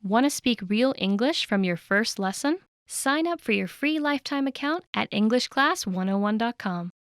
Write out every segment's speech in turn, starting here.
Want to speak real English from your first lesson? Sign up for your free lifetime account at EnglishClass101.com.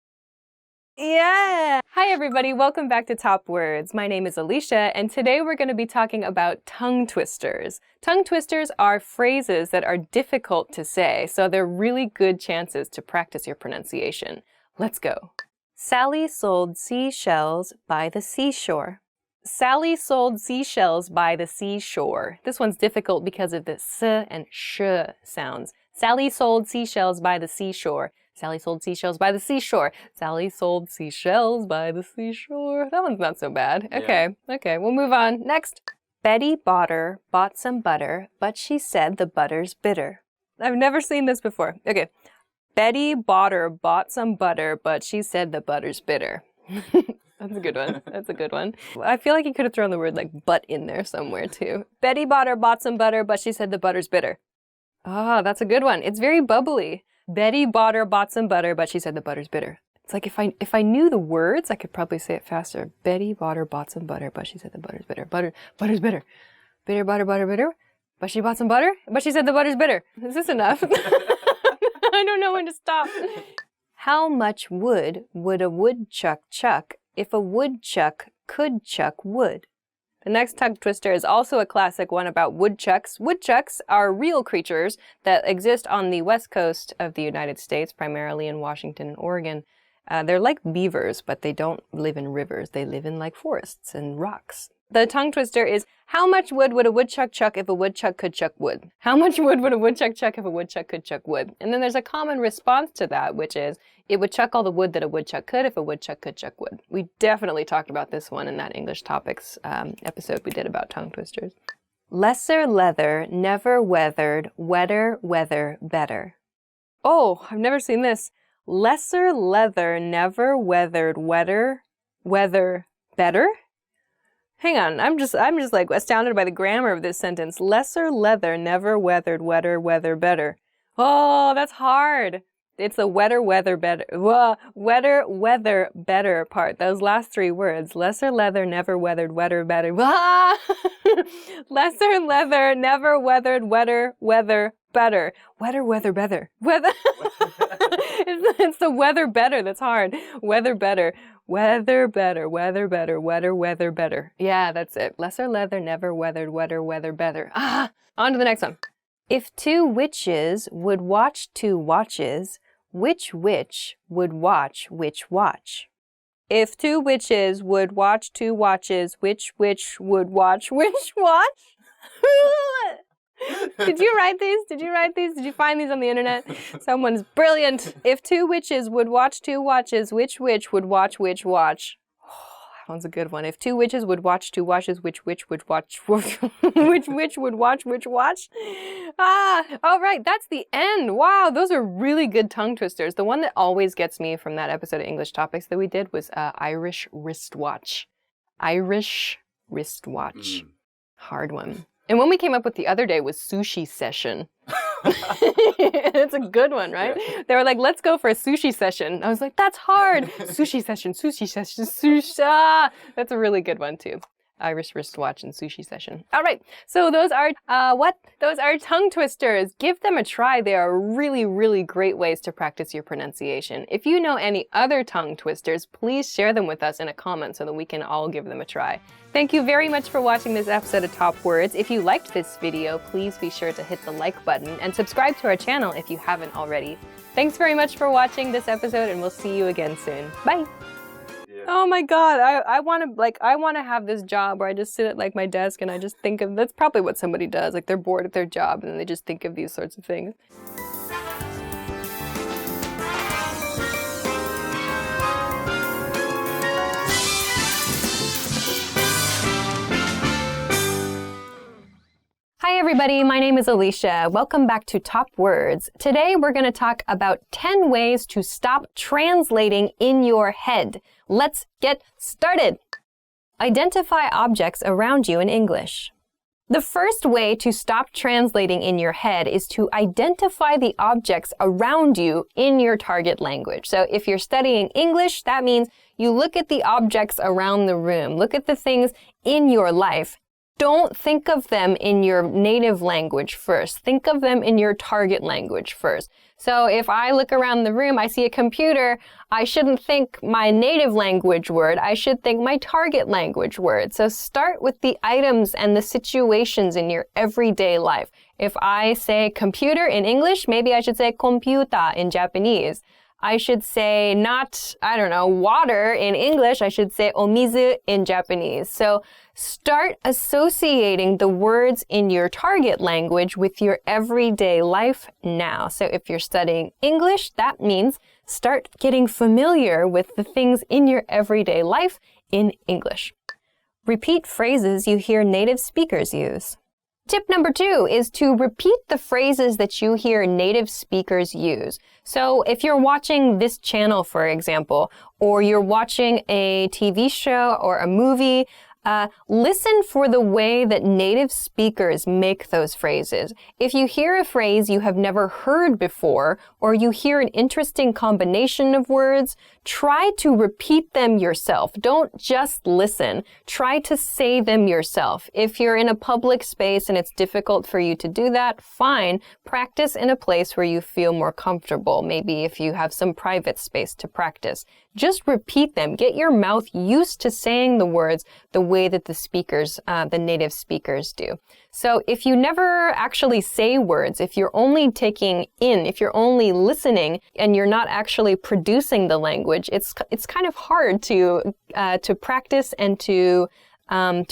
Yeah! Hi everybody, welcome back to Top Words. My name is Alicia, and today we're going to be talking about tongue twisters. Tongue twisters are phrases that are difficult to say, so they're really good chances to practice your pronunciation. Let's go. Sally sold seashells by the seashore. Sally sold seashells by the seashore. This one's difficult because of the s and sh sounds. Sally sold seashells by the seashore. Sally sold seashells by the seashore. Sally sold seashells by the seashore. That one's not so bad. Okay, we'll move on. Next. Betty Botter bought some butter, but she said the butter's bitter. I've never seen this before. Okay. Betty Botter bought some butter, but she said the butter's bitter. That's a good one. That's a good one. I feel like you could have thrown the word like but in there somewhere too. Betty Botter bought some butter, but she said the butter's bitter. Ah, that's a good one. It's very bubbly. Betty Botter bought some butter, but she said the butter's bitter. It's like if I knew the words, I could probably say it faster. Betty Botter bought some butter, but she said the butter's bitter. Butter's bitter. Bitter, butter, bitter. But she bought some butter, but she said the butter's bitter. Is this enough? I don't know when to stop. How much wood would a woodchuck chuck if a woodchuck could chuck wood? The next tongue twister is also a classic one about woodchucks. Woodchucks are real creatures that exist on the west coast of the United States, primarily in Washington and Oregon. They're like beavers, but they don't live in rivers. They live in like forests and rocks. The tongue twister is, how much wood would a woodchuck chuck if a woodchuck could chuck wood? How much wood would a woodchuck chuck if a woodchuck could chuck wood? And then there's a common response to that, which is, it would chuck all the wood that a woodchuck could if a woodchuck could chuck wood. We definitely talked about this one in that English topics episode we did about tongue twisters. Lesser leather, never weathered, wetter weather better. Oh, I've never seen this. Lesser leather, never weathered, wetter weather better? Hang on, I'm just like astounded by the grammar of this sentence. Lesser leather, never weathered, wetter weather better. Oh, that's hard. It's the wetter weather better. Wetter weather better part. Those last three words. Lesser leather, never weathered, wetter better. Lesser leather, never weathered, wetter weather better. Wetter weather better. Weather. It's the weather better that's hard. Weather better. Weather better, weather better, wetter weather better. Yeah, that's it. Lesser leather, never weathered, wetter weather better. Ah, on to the next one. If two witches would watch two watches, which witch would watch which watch? If two witches would watch two watches, which witch would watch which watch? Did you write these? Did you find these on the internet? Someone's brilliant. If two witches would watch two watches, which witch would watch which watch? Oh, that one's a good one. If two witches would watch two watches, which witch would watch which witch would watch which watch? Ah, all right, that's the end. Wow, those are really good tongue twisters. The one that always gets me from that episode of English Topics that we did was Irish wristwatch. Irish wristwatch. Hard one. And one we came up with the other day was sushi session. It's a good one, right? Yeah. They were like, let's go for a sushi session. I was like, that's hard. Sushi session, sushi. Ah, that's a really good one too. Irish wristwatch and sushi session. All right, so those are Those are tongue twisters. Give them a try. They are really, really great ways to practice your pronunciation. If you know any other tongue twisters, please share them with us in a comment so that we can all give them a try. Thank you very much for watching this episode of Top Words. If you liked this video, please be sure to hit the like button and subscribe to our channel if you haven't already. Thanks very much for watching this episode, and we'll see you again soon. Bye! Oh my god, I want to have this job where I just sit at like my desk and I just think of, that's probably what somebody does, like they're bored at their job and then they just think of these sorts of things. Hi everybody, my name is Alicia. Welcome back to Top Words. Today we're going to talk about 10 ways to stop translating in your head. Let's get started. Identify objects around you in English. The first way to stop translating in your head is to identify the objects around you in your target language. So if you're studying English, that means you look at the objects around the room. Look at the things in your life don't think of them in your native language first. Think of them in your target language first. So if I look around the room, I see a computer, I shouldn't think my native language word, I should think my target language word. So start with the items and the situations in your everyday life. If I say computer in English, maybe I should say computer in Japanese. I should say not, I don't know, water in English. I should say omizu in Japanese. So start associating the words in your target language with your everyday life now. So if you're studying English, that means start getting familiar with the things in your everyday life in English. Repeat phrases you hear native speakers use. Tip number 2 is to repeat the phrases that you hear native speakers use. So if you're watching this channel, for example, or you're watching a TV show or a movie, listen for the way that native speakers make those phrases. If you hear a phrase you have never heard before, or you hear an interesting combination of words, try to repeat them yourself. Don't just listen. Try to say them yourself. If you're in a public space and it's difficult for you to do that, fine. Practice in a place where you feel more comfortable. Maybe if you have some private space to practice. Just repeat them. Get your mouth used to saying the words the way that the native speakers do. So if you never actually say words, if you're only taking in, if you're only listening and you're not actually producing the language, it's kind of hard to practice and to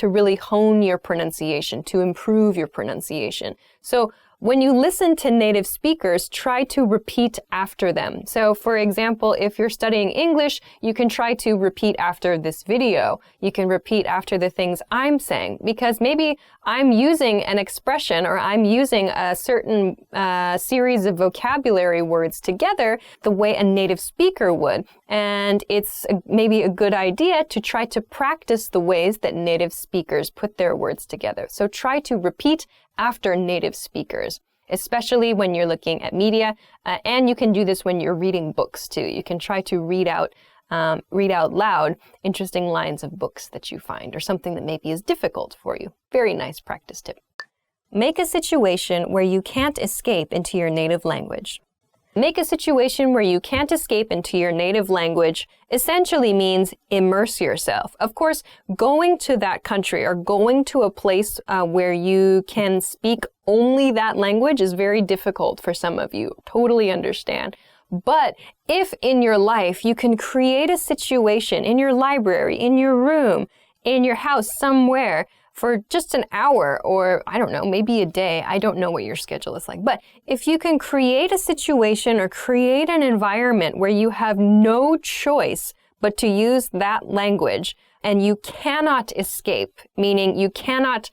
really hone your pronunciation, to improve your pronunciation. So when you listen to native speakers, try to repeat after them. So for example, if you're studying English, you can try to repeat after this video. You can repeat after the things I'm saying, because maybe I'm using an expression or I'm using a certain series of vocabulary words together the way a native speaker would. And it's maybe a good idea to try to practice the ways that native speakers put their words together. So try to repeat after native speakers, especially when you're looking at media. And you can do this when you're reading books too. You can try to read out loud interesting lines of books that you find or something that maybe is difficult for you. Very nice practice tip. Make a situation where you can't escape into your native language. Make a situation where you can't escape into your native language essentially means immerse yourself. Of course, going to that country or going to a place where you can speak only that language is very difficult for some of you. Totally understand. But if in your life you can create a situation in your library, in your room, in your house, somewhere, for just an hour or, I don't know, maybe a day. I don't know what your schedule is like. But if you can create a situation or create an environment where you have no choice but to use that language and you cannot escape, meaning you cannot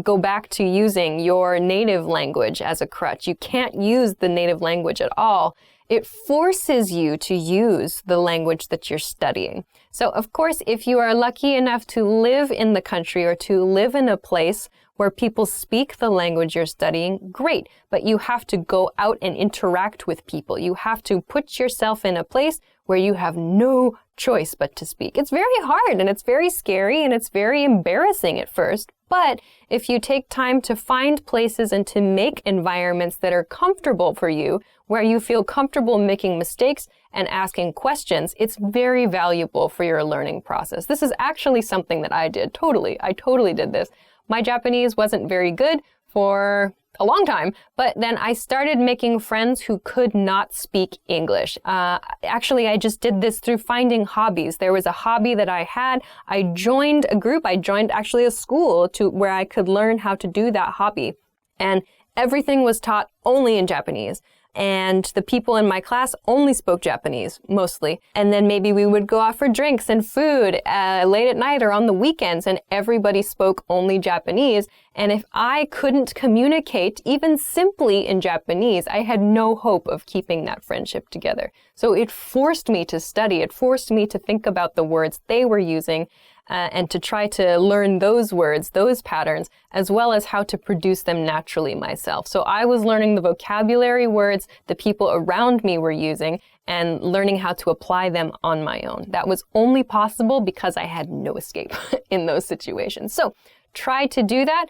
go back to using your native language as a crutch. You can't use the native language at all. It forces you to use the language that you're studying. So, of course, if you are lucky enough to live in the country or to live in a place where people speak the language you're studying, great. But you have to go out and interact with people. You have to put yourself in a place where you have no choice but to speak. It's very hard and it's very scary and it's very embarrassing at first. But if you take time to find places and to make environments that are comfortable for you, where you feel comfortable making mistakes and asking questions, it's very valuable for your learning process. This is actually something that I did. I totally did this. My Japanese wasn't very good for a long time, but then I started making friends who could not speak English. Actually, I just did this through finding hobbies. There was a hobby that I had. I joined a group. I joined actually a school where I could learn how to do that hobby. And everything was taught only in Japanese. And the people in my class only spoke Japanese, mostly. And then maybe we would go out for drinks and food late at night or on the weekends, and everybody spoke only Japanese. And if I couldn't communicate even simply in Japanese, I had no hope of keeping that friendship together. So it forced me to study. It forced me to think about the words they were using and to try to learn those words, those patterns, as well as how to produce them naturally myself. So I was learning the vocabulary words the people around me were using and learning how to apply them on my own. That was only possible because I had no escape in those situations. So try to do that,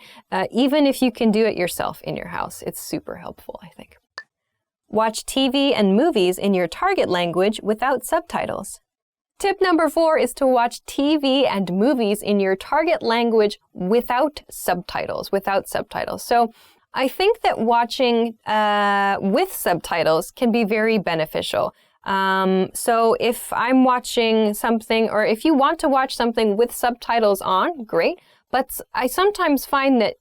even if you can do it yourself in your house. It's super helpful, I think. Watch TV and movies in your target language without subtitles. Tip number 4 is to watch TV and movies in your target language without subtitles. So I think that watching with subtitles can be very beneficial. So if I'm watching something, or if you want to watch something with subtitles on, great. But I sometimes find that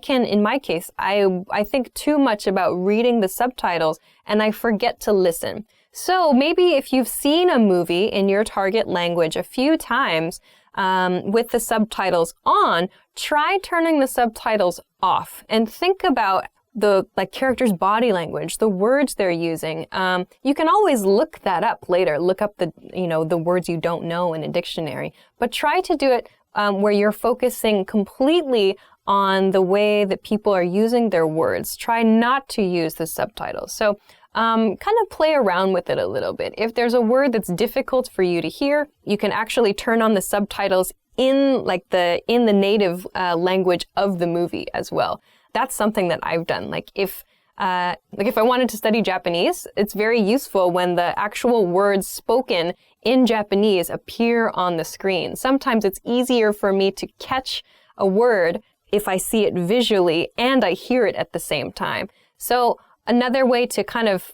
in my case, I think too much about reading the subtitles and I forget to listen. So maybe if you've seen a movie in your target language a few times with the subtitles on, try turning the subtitles off and think about the character's body language, the words they're using. You can always look that up later. Look up the words you don't know in a dictionary, but try to do it where you're focusing completely on the way that people are using their words. Try not to use the subtitles. So kind of play around with it a little bit. If there's a word that's difficult for you to hear, you can actually turn on the subtitles in the native language of the movie as well. That's something that I've done. If I wanted to study Japanese, it's very useful when the actual words spoken in Japanese appear on the screen. Sometimes it's easier for me to catch a word if I see it visually and I hear it at the same time. So another way to kind of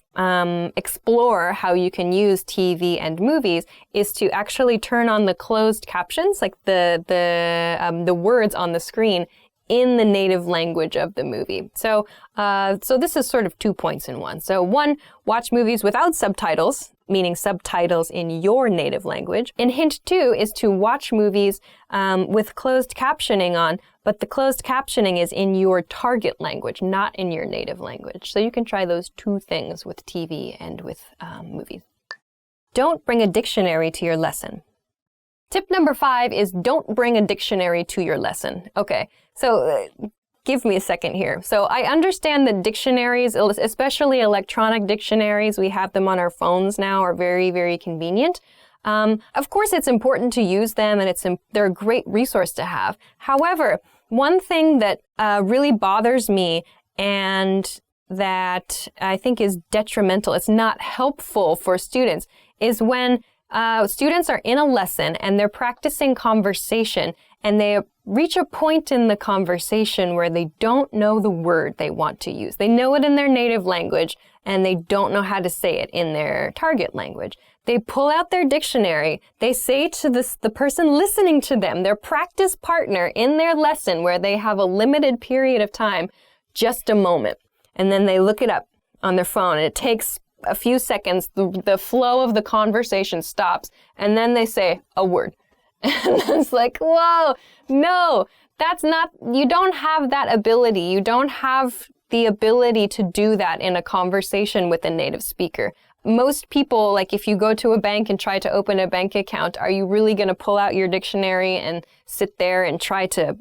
explore how you can use TV and movies is to actually turn on the closed captions, like the words on the screen in the native language of the movie. So this is sort of 2 points in one. So 1, watch movies without subtitles, meaning subtitles in your native language. And hint 2 is to watch movies with closed captioning on, but the closed captioning is in your target language, not in your native language. So you can try those 2 things with TV and with movies. Don't bring a dictionary to your lesson. Tip number 5 is don't bring a dictionary to your lesson. Okay, so give me a second here. So I understand that dictionaries, especially electronic dictionaries, we have them on our phones now, are very, very convenient. Of course, it's important to use them and they're a great resource to have. However, one thing that really bothers me and that I think is detrimental, it's not helpful for students, is when students are in a lesson and they're practicing conversation and they reach a point in the conversation where they don't know the word they want to use. They know it in their native language and they don't know how to say it in their target language. They pull out their dictionary. They say to the person listening to them, their practice partner in their lesson where they have a limited period of time, just a moment. And then they look it up on their phone and it takes a few seconds, the flow of the conversation stops, and then they say a word. And it's like, whoa, no, you don't have that ability. You don't have the ability to do that in a conversation with a native speaker. Most people, if you go to a bank and try to open a bank account, are you really going to pull out your dictionary and sit there and try to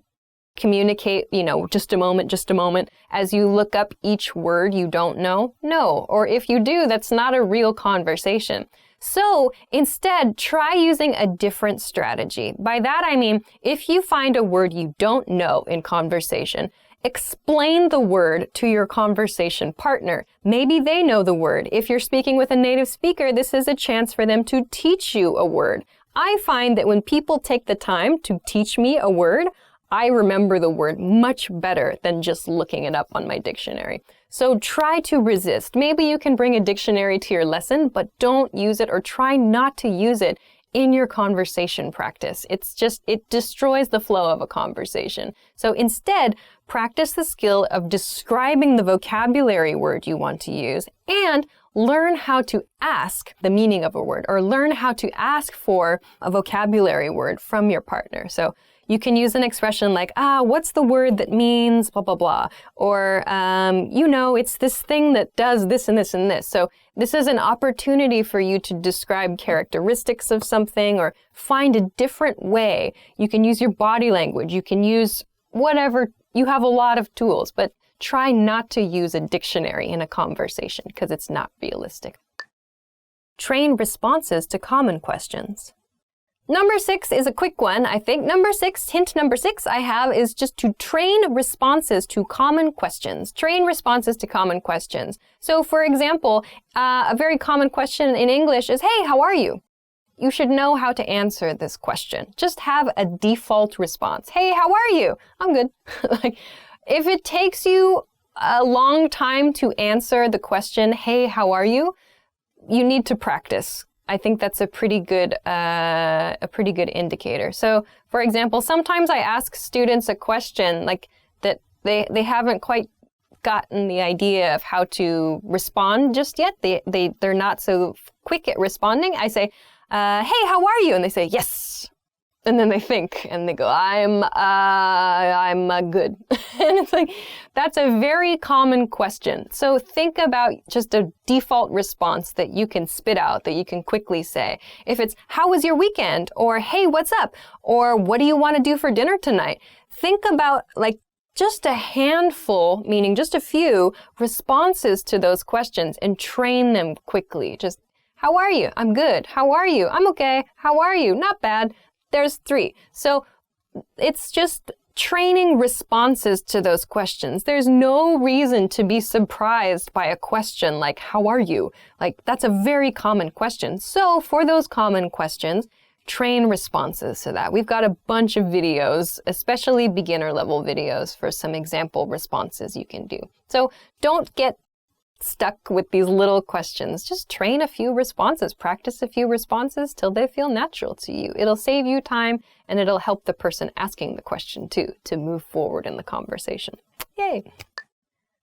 communicate, just a moment, as you look up each word you don't know? No. Or if you do, that's not a real conversation. So instead, try using a different strategy. By that, I mean, if you find a word you don't know in conversation, explain the word to your conversation partner. Maybe they know the word. If you're speaking with a native speaker, this is a chance for them to teach you a word. I find that when people take the time to teach me a word, I remember the word much better than just looking it up on my dictionary. So try to resist. Maybe you can bring a dictionary to your lesson, but don't use it or try not to use it in your conversation practice. It destroys the flow of a conversation. So instead, practice the skill of describing the vocabulary word you want to use and learn how to ask the meaning of a word or learn how to ask for a vocabulary word from your partner. So you can use an expression like, what's the word that means blah, blah, blah. Or, it's this thing that does this and this and this. So this is an opportunity for you to describe characteristics of something or find a different way. You can use your body language. You can use whatever. You have a lot of tools, but try not to use a dictionary in a conversation because it's not realistic. Train responses to common questions. Number 6 is a quick one, I think. Hint number 6 I have is just to train responses to common questions. Train responses to common questions. So, for example, a very common question in English is, hey, how are you? You should know how to answer this question. Just have a default response. Hey, how are you? I'm good. Like, if it takes you a long time to answer the question, hey, how are you? You need to practice. I think that's a pretty good indicator. So, for example, sometimes I ask students a question like that they haven't quite gotten the idea of how to respond just yet. They're not so quick at responding. I say, hey, how are you? And they say, yes. And then they think and they go, I'm good. And it's like, that's a very common question. So think about just a default response that you can spit out, that you can quickly say. If it's, how was your weekend? Or, hey, what's up? Or, what do you want to do for dinner tonight? Think about like just a handful, meaning just a few responses to those questions and train them quickly. Just, how are you? I'm good. How are you? I'm okay. How are you? Not bad. There's 3. So it's just training responses to those questions. There's no reason to be surprised by a question like, how are you? Like, that's a very common question. So for those common questions, train responses to that. We've got a bunch of videos, especially beginner level videos, for some example responses you can do. So don't get stuck with these little questions. Just train a few responses, practice a few responses till they feel natural to you. It'll save you time and it'll help the person asking the question too to move forward in the conversation. Yay!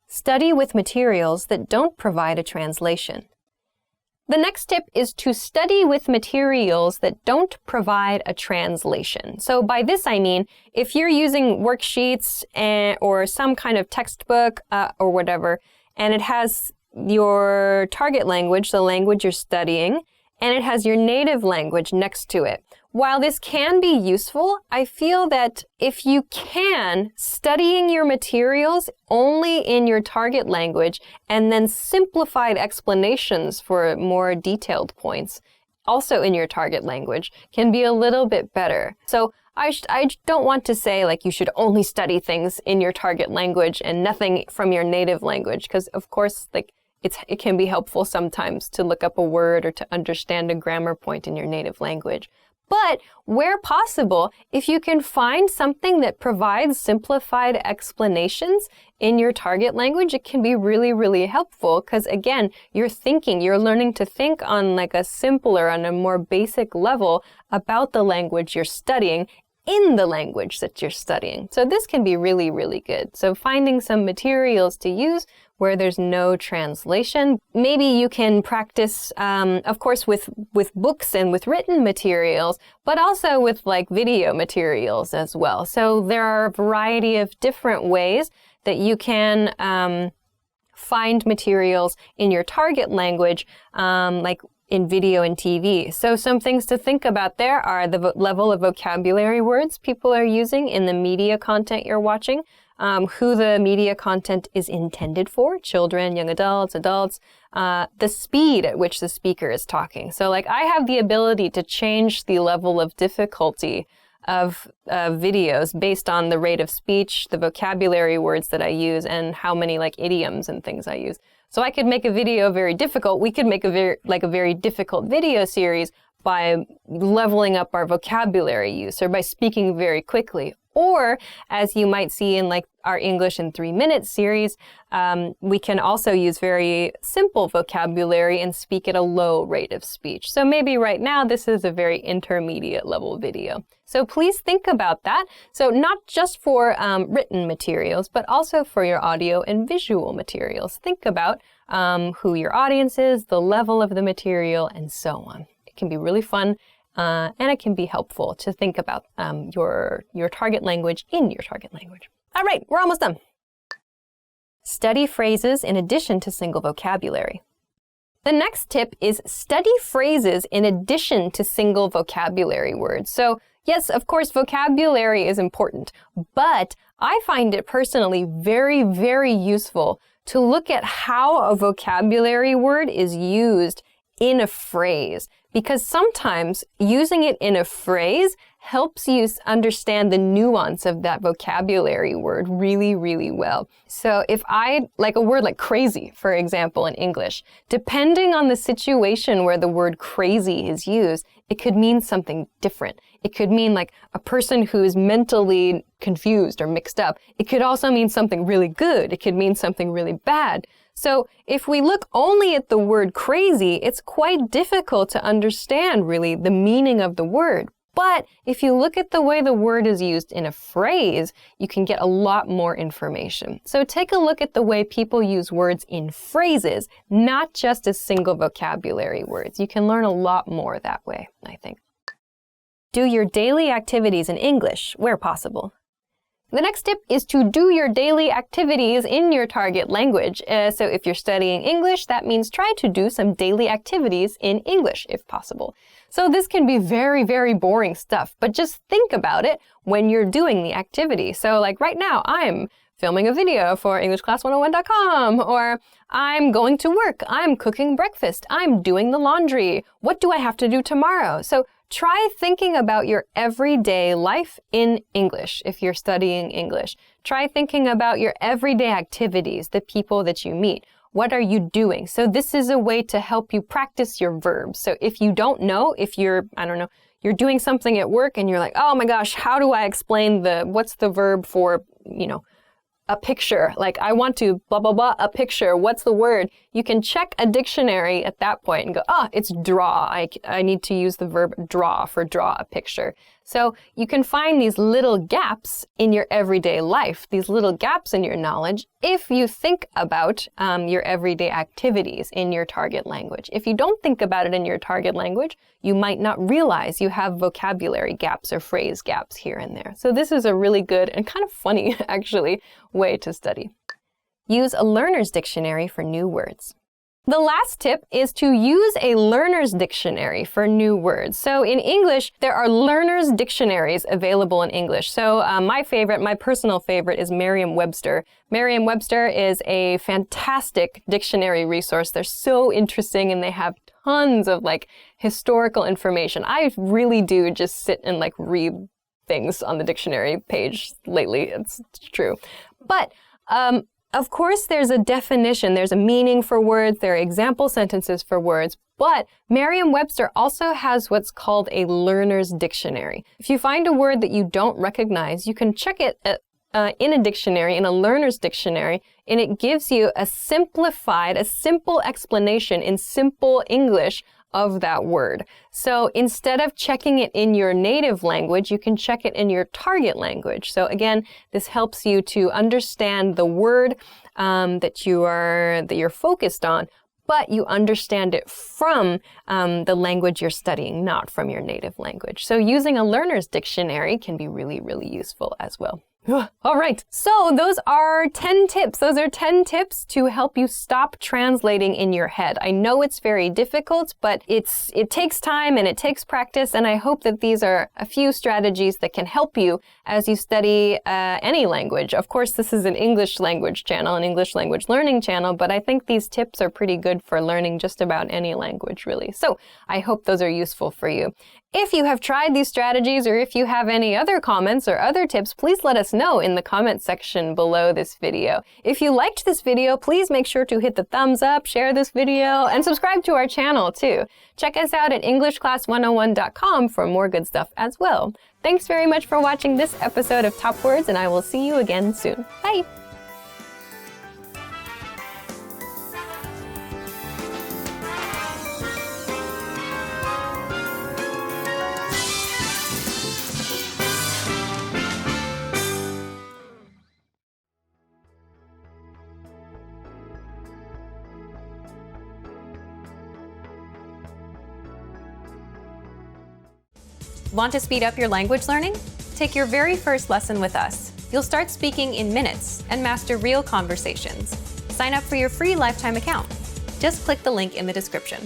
Study with materials that don't provide a translation. The next tip is to study with materials that don't provide a translation. So by this I mean, if you're using worksheets or some kind of textbook or whatever, and it has your target language, the language you're studying, and it has your native language next to it. While this can be useful, I feel that if you can, studying your materials only in your target language and then simplified explanations for more detailed points, also in your target language, can be a little bit better. So I don't want to say like you should only study things in your target language and nothing from your native language, because of course like it can be helpful sometimes to look up a word or to understand a grammar point in your native language. But where possible, if you can find something that provides simplified explanations in your target language, it can be really, really helpful because again, you're learning to think on like a simpler, on a more basic level about the language you're studying in the language that you're studying. So this can be really, really good. So finding some materials to use where there's no translation. Maybe you can practice, of course, with books and with written materials, but also with like video materials as well. So there are a variety of different ways that you can find materials in your target language, like in video and TV. So some things to think about there are the level of vocabulary words people are using in the media content you're watching, who the media content is intended for, children, young adults, the speed at which the speaker is talking. So like I have the ability to change the level of difficulty of videos based on the rate of speech, the vocabulary words that I use, and how many like idioms and things I use. So I could make a video very difficult. We could make a very difficult video series by leveling up our vocabulary use or by speaking very quickly. Or, as you might see in like our English in 3-minute series, we can also use very simple vocabulary and speak at a low rate of speech. So maybe right now this is a very intermediate level video. So please think about that. So not just for written materials, but also for your audio and visual materials. Think about who your audience is, the level of the material, and so on. It can be really fun. And it can be helpful to think about your target language in your target language. All right, we're almost done. Study phrases in addition to single vocabulary. The next tip is study phrases in addition to single vocabulary words. So yes, of course, vocabulary is important, but I find it personally very, very useful to look at how a vocabulary word is used in a phrase, because sometimes using it in a phrase helps you understand the nuance of that vocabulary word really, really well. So if like a word like crazy, for example, in English, depending on the situation where the word crazy is used, it could mean something different. It could mean like a person who is mentally confused or mixed up. It could also mean something really good. It could mean something really bad. So if we look only at the word crazy, it's quite difficult to understand really the meaning of the word. But if you look at the way the word is used in a phrase, you can get a lot more information. So take a look at the way people use words in phrases, not just as single vocabulary words. You can learn a lot more that way, I think. Do your daily activities in English where possible. The next tip is to do your daily activities in your target language. So if you're studying English, that means try to do some daily activities in English if possible. So this can be very, very boring stuff, but just think about it when you're doing the activity. So like right now, I'm filming a video for EnglishClass101.com, or I'm going to work, I'm cooking breakfast, I'm doing the laundry. What do I have to do tomorrow? So try thinking about your everyday life in English if you're studying English. Try thinking about your everyday activities, the people that you meet. What are you doing? So this is a way to help you practice your verbs. So if you don't know, if you're doing something at work and you're like, oh my gosh, how do I explain what's the verb for, a picture, like I want to blah, blah, blah, a picture. What's the word? You can check a dictionary at that point and go, it's draw. I need to use the verb draw for draw a picture. So you can find these little gaps in your everyday life, these little gaps in your knowledge, if you think about your everyday activities in your target language. If you don't think about it in your target language, you might not realize you have vocabulary gaps or phrase gaps here and there. So this is a really good and kind of funny, actually, way to study. Use a learner's dictionary for new words. The last tip is to use a learner's dictionary for new words. So in English, there are learner's dictionaries available in English. So my personal favorite is Merriam-Webster. Merriam-Webster is a fantastic dictionary resource. They're so interesting and they have tons of historical information. I really do just sit and read things on the dictionary page lately. It's true. But of course, there's a definition, there's a meaning for words, there are example sentences for words, but Merriam-Webster also has what's called a learner's dictionary. If you find a word that you don't recognize, you can check it in a dictionary, in a learner's dictionary, and it gives you a simple explanation in simple English of that word. So instead of checking it in your native language, you can check it in your target language. So again, this helps you to understand the word that you're focused on, but you understand it from the language you're studying, not from your native language. So using a learner's dictionary can be really, really useful as well. All right, so those are 10 tips. Those are 10 tips to help you stop translating in your head. I know it's very difficult, but it takes time and it takes practice, and I hope that these are a few strategies that can help you as you study any language. Of course, this is an English language channel, an English language learning channel, but I think these tips are pretty good for learning just about any language, really. So I hope those are useful for you. If you have tried these strategies, or if you have any other comments or other tips, please let us know in the comment section below this video. If you liked this video, please make sure to hit the thumbs up, share this video, and subscribe to our channel too. Check us out at EnglishClass101.com for more good stuff as well. Thanks very much for watching this episode of Top Words, and I will see you again soon. Bye! Want to speed up your language learning? Take your very first lesson with us. You'll start speaking in minutes and master real conversations. Sign up for your free lifetime account. Just click the link in the description.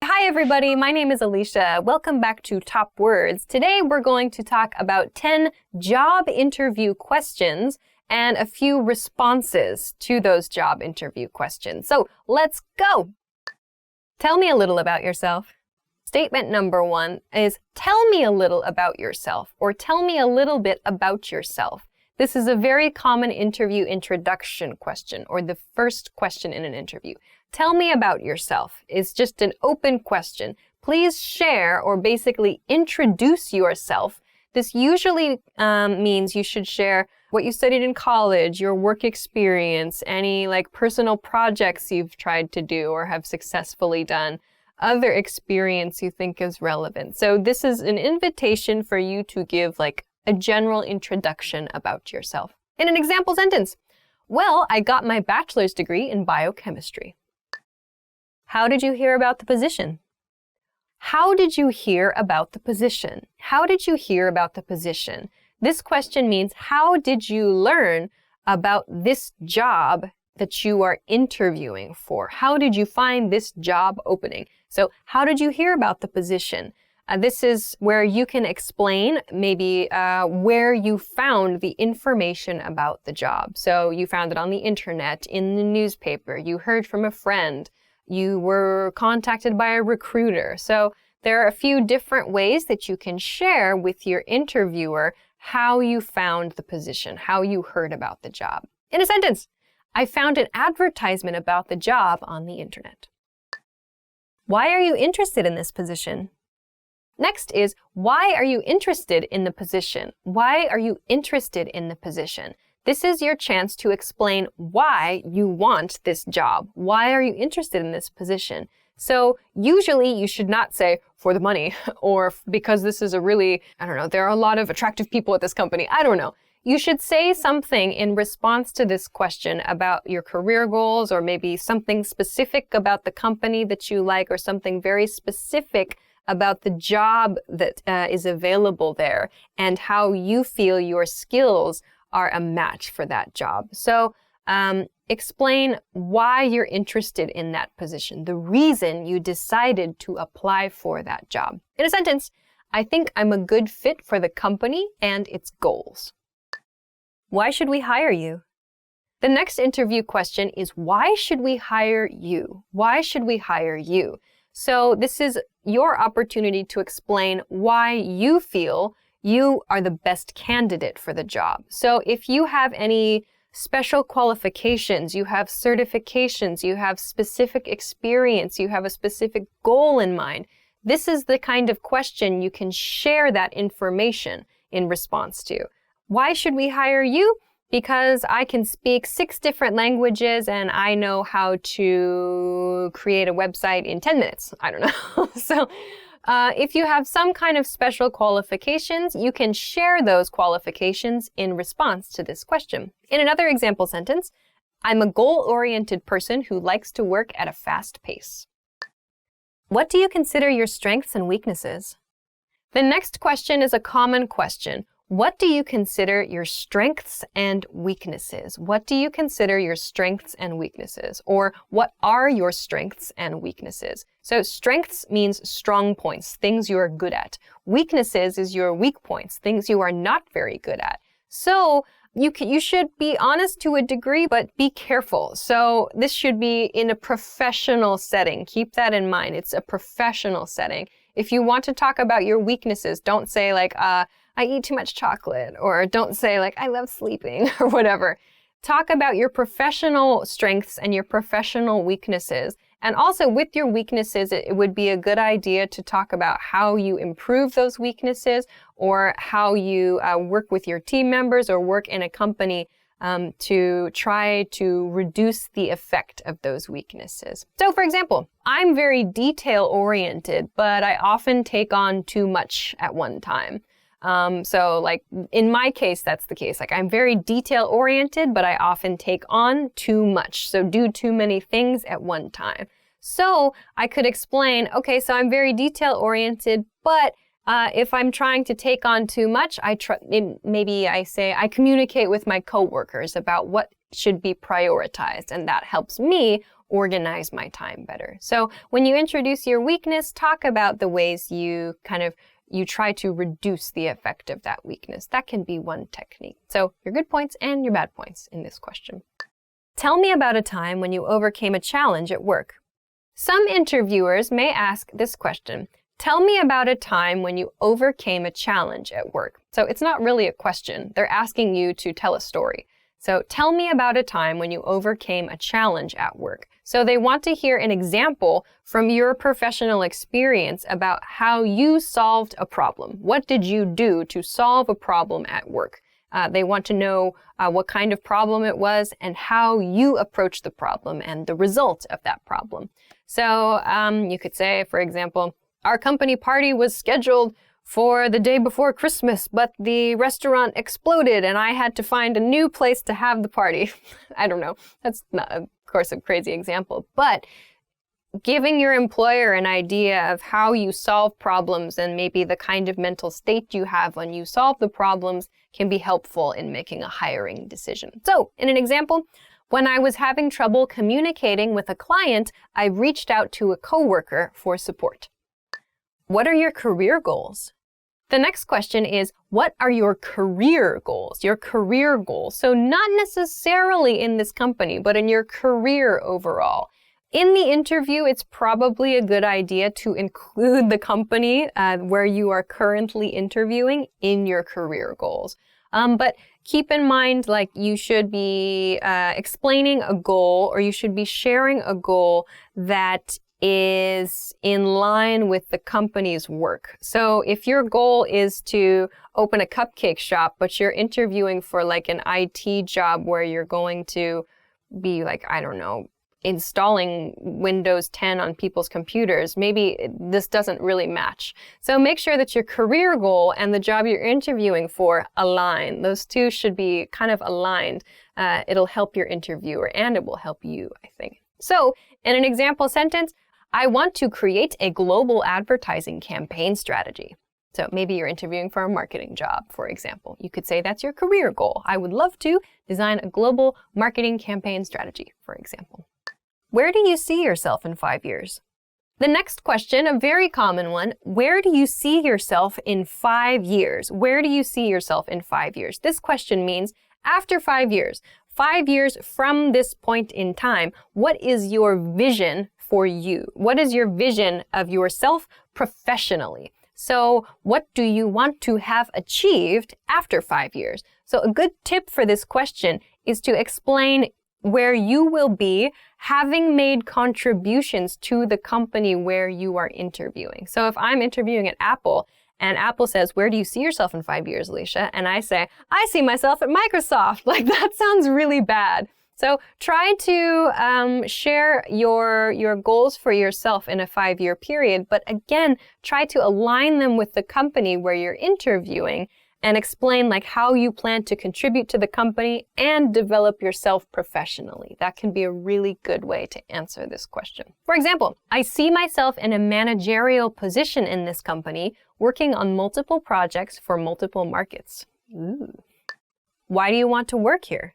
Hi everybody, my name is Alicia. Welcome back to Top Words. Today we're going to talk about 10 job interview questions and a few responses to those job interview questions. So let's go! Tell me a little about yourself. Statement number 1 is tell me a little about yourself, or tell me a little bit about yourself. This is a very common interview introduction question, or the first question in an interview. Tell me about yourself is just an open question. Please share, or basically introduce yourself. This usually means you should share what you studied in college, your work experience, any personal projects you've tried to do or have successfully done, other experience you think is relevant. So this is an invitation for you to give a general introduction about yourself. In an example sentence, well, I got my bachelor's degree in biochemistry. How did you hear about the position? How did you hear about the position? How did you hear about the position? This question means how did you learn about this job that you are interviewing for? How did you find this job opening? So how did you hear about the position? This is where you can explain maybe where you found the information about the job. So you found it on the internet, in the newspaper, you heard from a friend, you were contacted by a recruiter. So there are a few different ways that you can share with your interviewer how you found the position, how you heard about the job. In a sentence, I found an advertisement about the job on the internet. Why are you interested in this position? Next is, why are you interested in the position? Why are you interested in the position? This is your chance to explain why you want this job. Why are you interested in this position? So usually you should not say, for the money, or because this is there are a lot of attractive people at this company. I don't know. You should say something in response to this question about your career goals, or maybe something specific about the company that you like, or something very specific about the job that is available there, and how you feel your skills are a match for that job. So explain why you're interested in that position, the reason you decided to apply for that job. In a sentence, I think I'm a good fit for the company and its goals. Why should we hire you? The next interview question is, why should we hire you? Why should we hire you? So this is your opportunity to explain why you feel you are the best candidate for the job. So if you have any special qualifications, you have certifications, you have specific experience, you have a specific goal in mind, this is the kind of question you can share that information in response to. Why should we hire you? Because I can speak 6 different languages and I know how to create a website in 10 minutes. I don't know. So if you have some kind of special qualifications, you can share those qualifications in response to this question. In another example sentence, I'm a goal-oriented person who likes to work at a fast pace. What do you consider your strengths and weaknesses? The next question is a common question. What do you consider your strengths and weaknesses? What do you consider your strengths and weaknesses? Or what are your strengths and weaknesses? So strengths means strong points, things you are good at. Weaknesses is your weak points, things you are not very good at. So you should be honest to a degree, but be careful. So this should be in a professional setting. Keep that in mind. It's a professional setting. If you want to talk about your weaknesses, don't say I eat too much chocolate, or don't say I love sleeping or whatever. Talk about your professional strengths and your professional weaknesses. And also with your weaknesses, it would be a good idea to talk about how you improve those weaknesses, or how you work with your team members or work in a company to try to reduce the effect of those weaknesses. So for example, I'm very detail-oriented, but I often take on too much at one time. So in my case, that's the case. I'm very detail-oriented, but I often take on too much. So do too many things at one time. So I could explain, okay, so I'm very detail-oriented, but if I'm trying to take on too much, maybe I say I communicate with my coworkers about what should be prioritized, and that helps me organize my time better. So when you introduce your weakness, talk about the ways you try to reduce the effect of that weakness. That can be one technique. So your good points and your bad points in this question. Tell me about a time when you overcame a challenge at work. Some interviewers may ask this question. Tell me about a time when you overcame a challenge at work. So it's not really a question. They're asking you to tell a story. So tell me about a time when you overcame a challenge at work. So they want to hear an example from your professional experience about how you solved a problem. What did you do to solve a problem at work? They want to know what kind of problem it was and how you approached the problem and the result of that problem. So you could say, for example, our company party was scheduled for the day before Christmas, but the restaurant exploded and I had to find a new place to have the party. I don't know. That's not, of course, a crazy example, but giving your employer an idea of how you solve problems and maybe the kind of mental state you have when you solve the problems can be helpful in making a hiring decision. So, in an example, when I was having trouble communicating with a client, I reached out to a coworker for support. What are your career goals? The next question is, what are your career goals? Your career goals. So not necessarily in this company, but in your career overall. In the interview, it's probably a good idea to include the company where you are currently interviewing in your career goals. But keep in mind, like, you should be explaining a goal, or you should be sharing a goal that is in line with the company's work. So if your goal is to open a cupcake shop, but you're interviewing for like an IT job where you're going to be like, I don't know, installing Windows 10 on people's computers, maybe this doesn't really match. So make sure that your career goal and the job you're interviewing for align. Those two should be kind of aligned. It'll help your interviewer and it will help you, I think. So in an example sentence, I want to create a global advertising campaign strategy. So maybe you're interviewing for a marketing job, for example. You could say that's your career goal. I would love to design a global marketing campaign strategy, for example. Where do you see yourself in 5 years? The next question, a very common one, where do you see yourself in 5 years? Where do you see yourself in 5 years? This question means after 5 years, 5 years from this point in time, what is your vision for you? What is your vision of yourself professionally? So what do you want to have achieved after 5 years? So a good tip for this question is to explain where you will be having made contributions to the company where you are interviewing. So if I'm interviewing at Apple and Apple says, where do you see yourself in 5 years, Alicia? And I say, I see myself at Microsoft. Like, that sounds really bad. So try to share your goals for yourself in a 5-year period, but again, try to align them with the company where you're interviewing and explain like how you plan to contribute to the company and develop yourself professionally. That can be a really good way to answer this question. For example, I see myself in a managerial position in this company, working on multiple projects for multiple markets. Ooh. Why do you want to work here?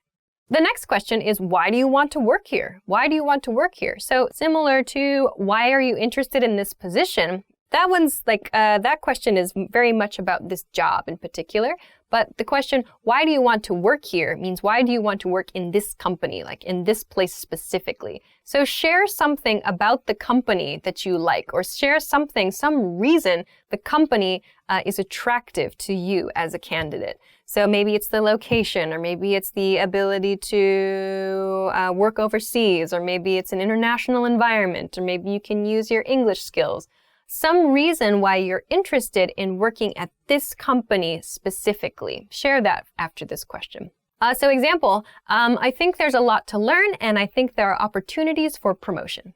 The next question is, why do you want to work here? Why do you want to work here? So similar to why are you interested in this position? That one's like, that question is very much about this job in particular. But the question, why do you want to work here, means why do you want to work in this company, like in this place specifically? So share something about the company that you like, or share something, some reason the company is attractive to you as a candidate. So maybe it's the location, or maybe it's the ability to work overseas, or maybe it's an international environment, or maybe you can use your English skills. Some reason why you're interested in working at this company specifically. Share that after this question. So example, I think there's a lot to learn and I think there are opportunities for promotion.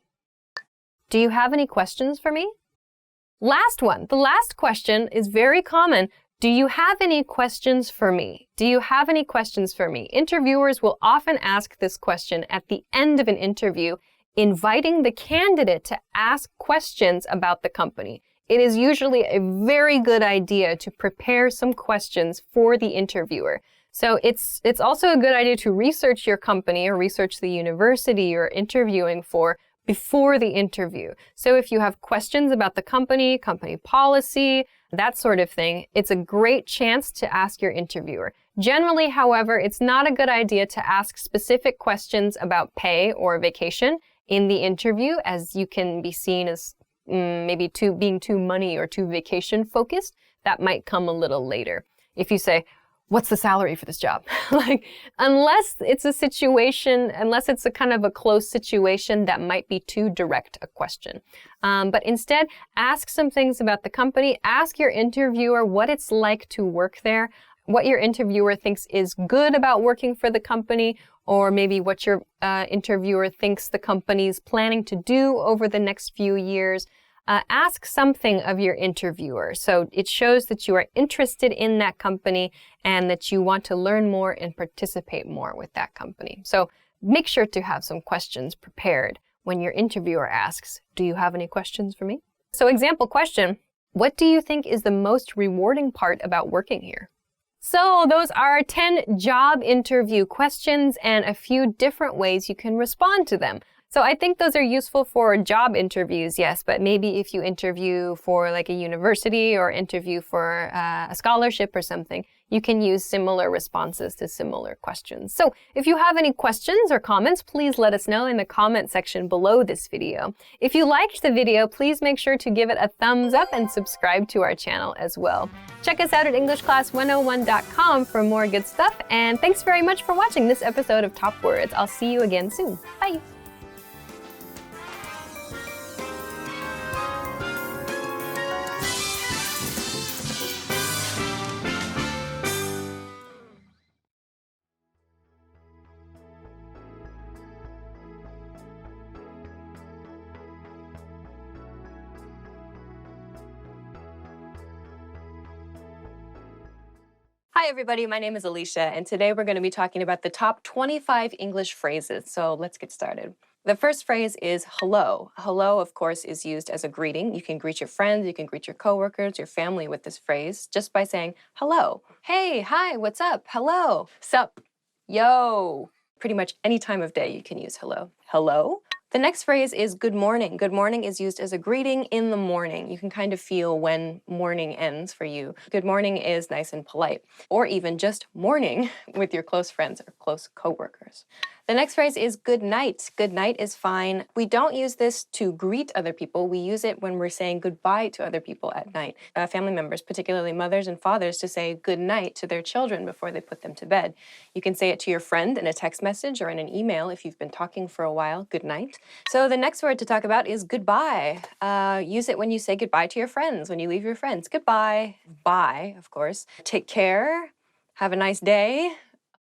Do you have any questions for me? Last one. The last question is very common. Do you have any questions for me? Do you have any questions for me? Interviewers will often ask this question at the end of an interview, inviting the candidate to ask questions about the company. It is usually a very good idea to prepare some questions for the interviewer. So it's also a good idea to research your company or research the university you're interviewing for before the interview. So if you have questions about the company policy, that sort of thing, it's a great chance to ask your interviewer. Generally, however, it's not a good idea to ask specific questions about pay or vacation. in the interview, as you can be seen as maybe being too money or too vacation focused. That might come a little later. If you say, what's the salary for this job? Unless it's a kind of a close situation, that might be too direct a question. But instead, ask some things about the company. Ask your interviewer what it's like to work there, what your interviewer thinks is good about working for the company, or maybe what your interviewer thinks the company's planning to do over the next few years. Ask something of your interviewer. So it shows that you are interested in that company and that you want to learn more and participate more with that company. So make sure to have some questions prepared when your interviewer asks, do you have any questions for me? So example question, what do you think is the most rewarding part about working here? So those are 10 job interview questions and a few different ways you can respond to them. So I think those are useful for job interviews, yes, but maybe if you interview for like a university or interview for a scholarship or something, you can use similar responses to similar questions. So if you have any questions or comments, please let us know in the comment section below this video. If you liked the video, please make sure to give it a thumbs up and subscribe to our channel as well. Check us out at EnglishClass101.com for more good stuff, and thanks very much for watching this episode of Top Words. I'll see you again soon. Bye! Hi everybody, my name is Alicia, and today we're going to be talking about the top 25 English phrases. So let's get started. The first phrase is hello. Hello, of course, is used as a greeting. You can greet your friends, you can greet your coworkers, your family with this phrase just by saying hello. Hey, hi, what's up? Hello. Sup? Yo. Pretty much any time of day you can use hello. Hello. The next phrase is good morning. Good morning is used as a greeting in the morning. You can kind of feel when morning ends for you. Good morning is nice and polite. Or even just morning with your close friends or close coworkers. The next phrase is good night. Good night is fine. We don't use this to greet other people. We use it when we're saying goodbye to other people at night. Family members, particularly mothers and fathers, to say good night to their children before they put them to bed. You can say it to your friend in a text message or in an email if you've been talking for a while. Good night. So the next word to talk about is goodbye. Use it when you say goodbye to your friends, when you leave your friends. Goodbye. Bye, of course. Take care. Have a nice day.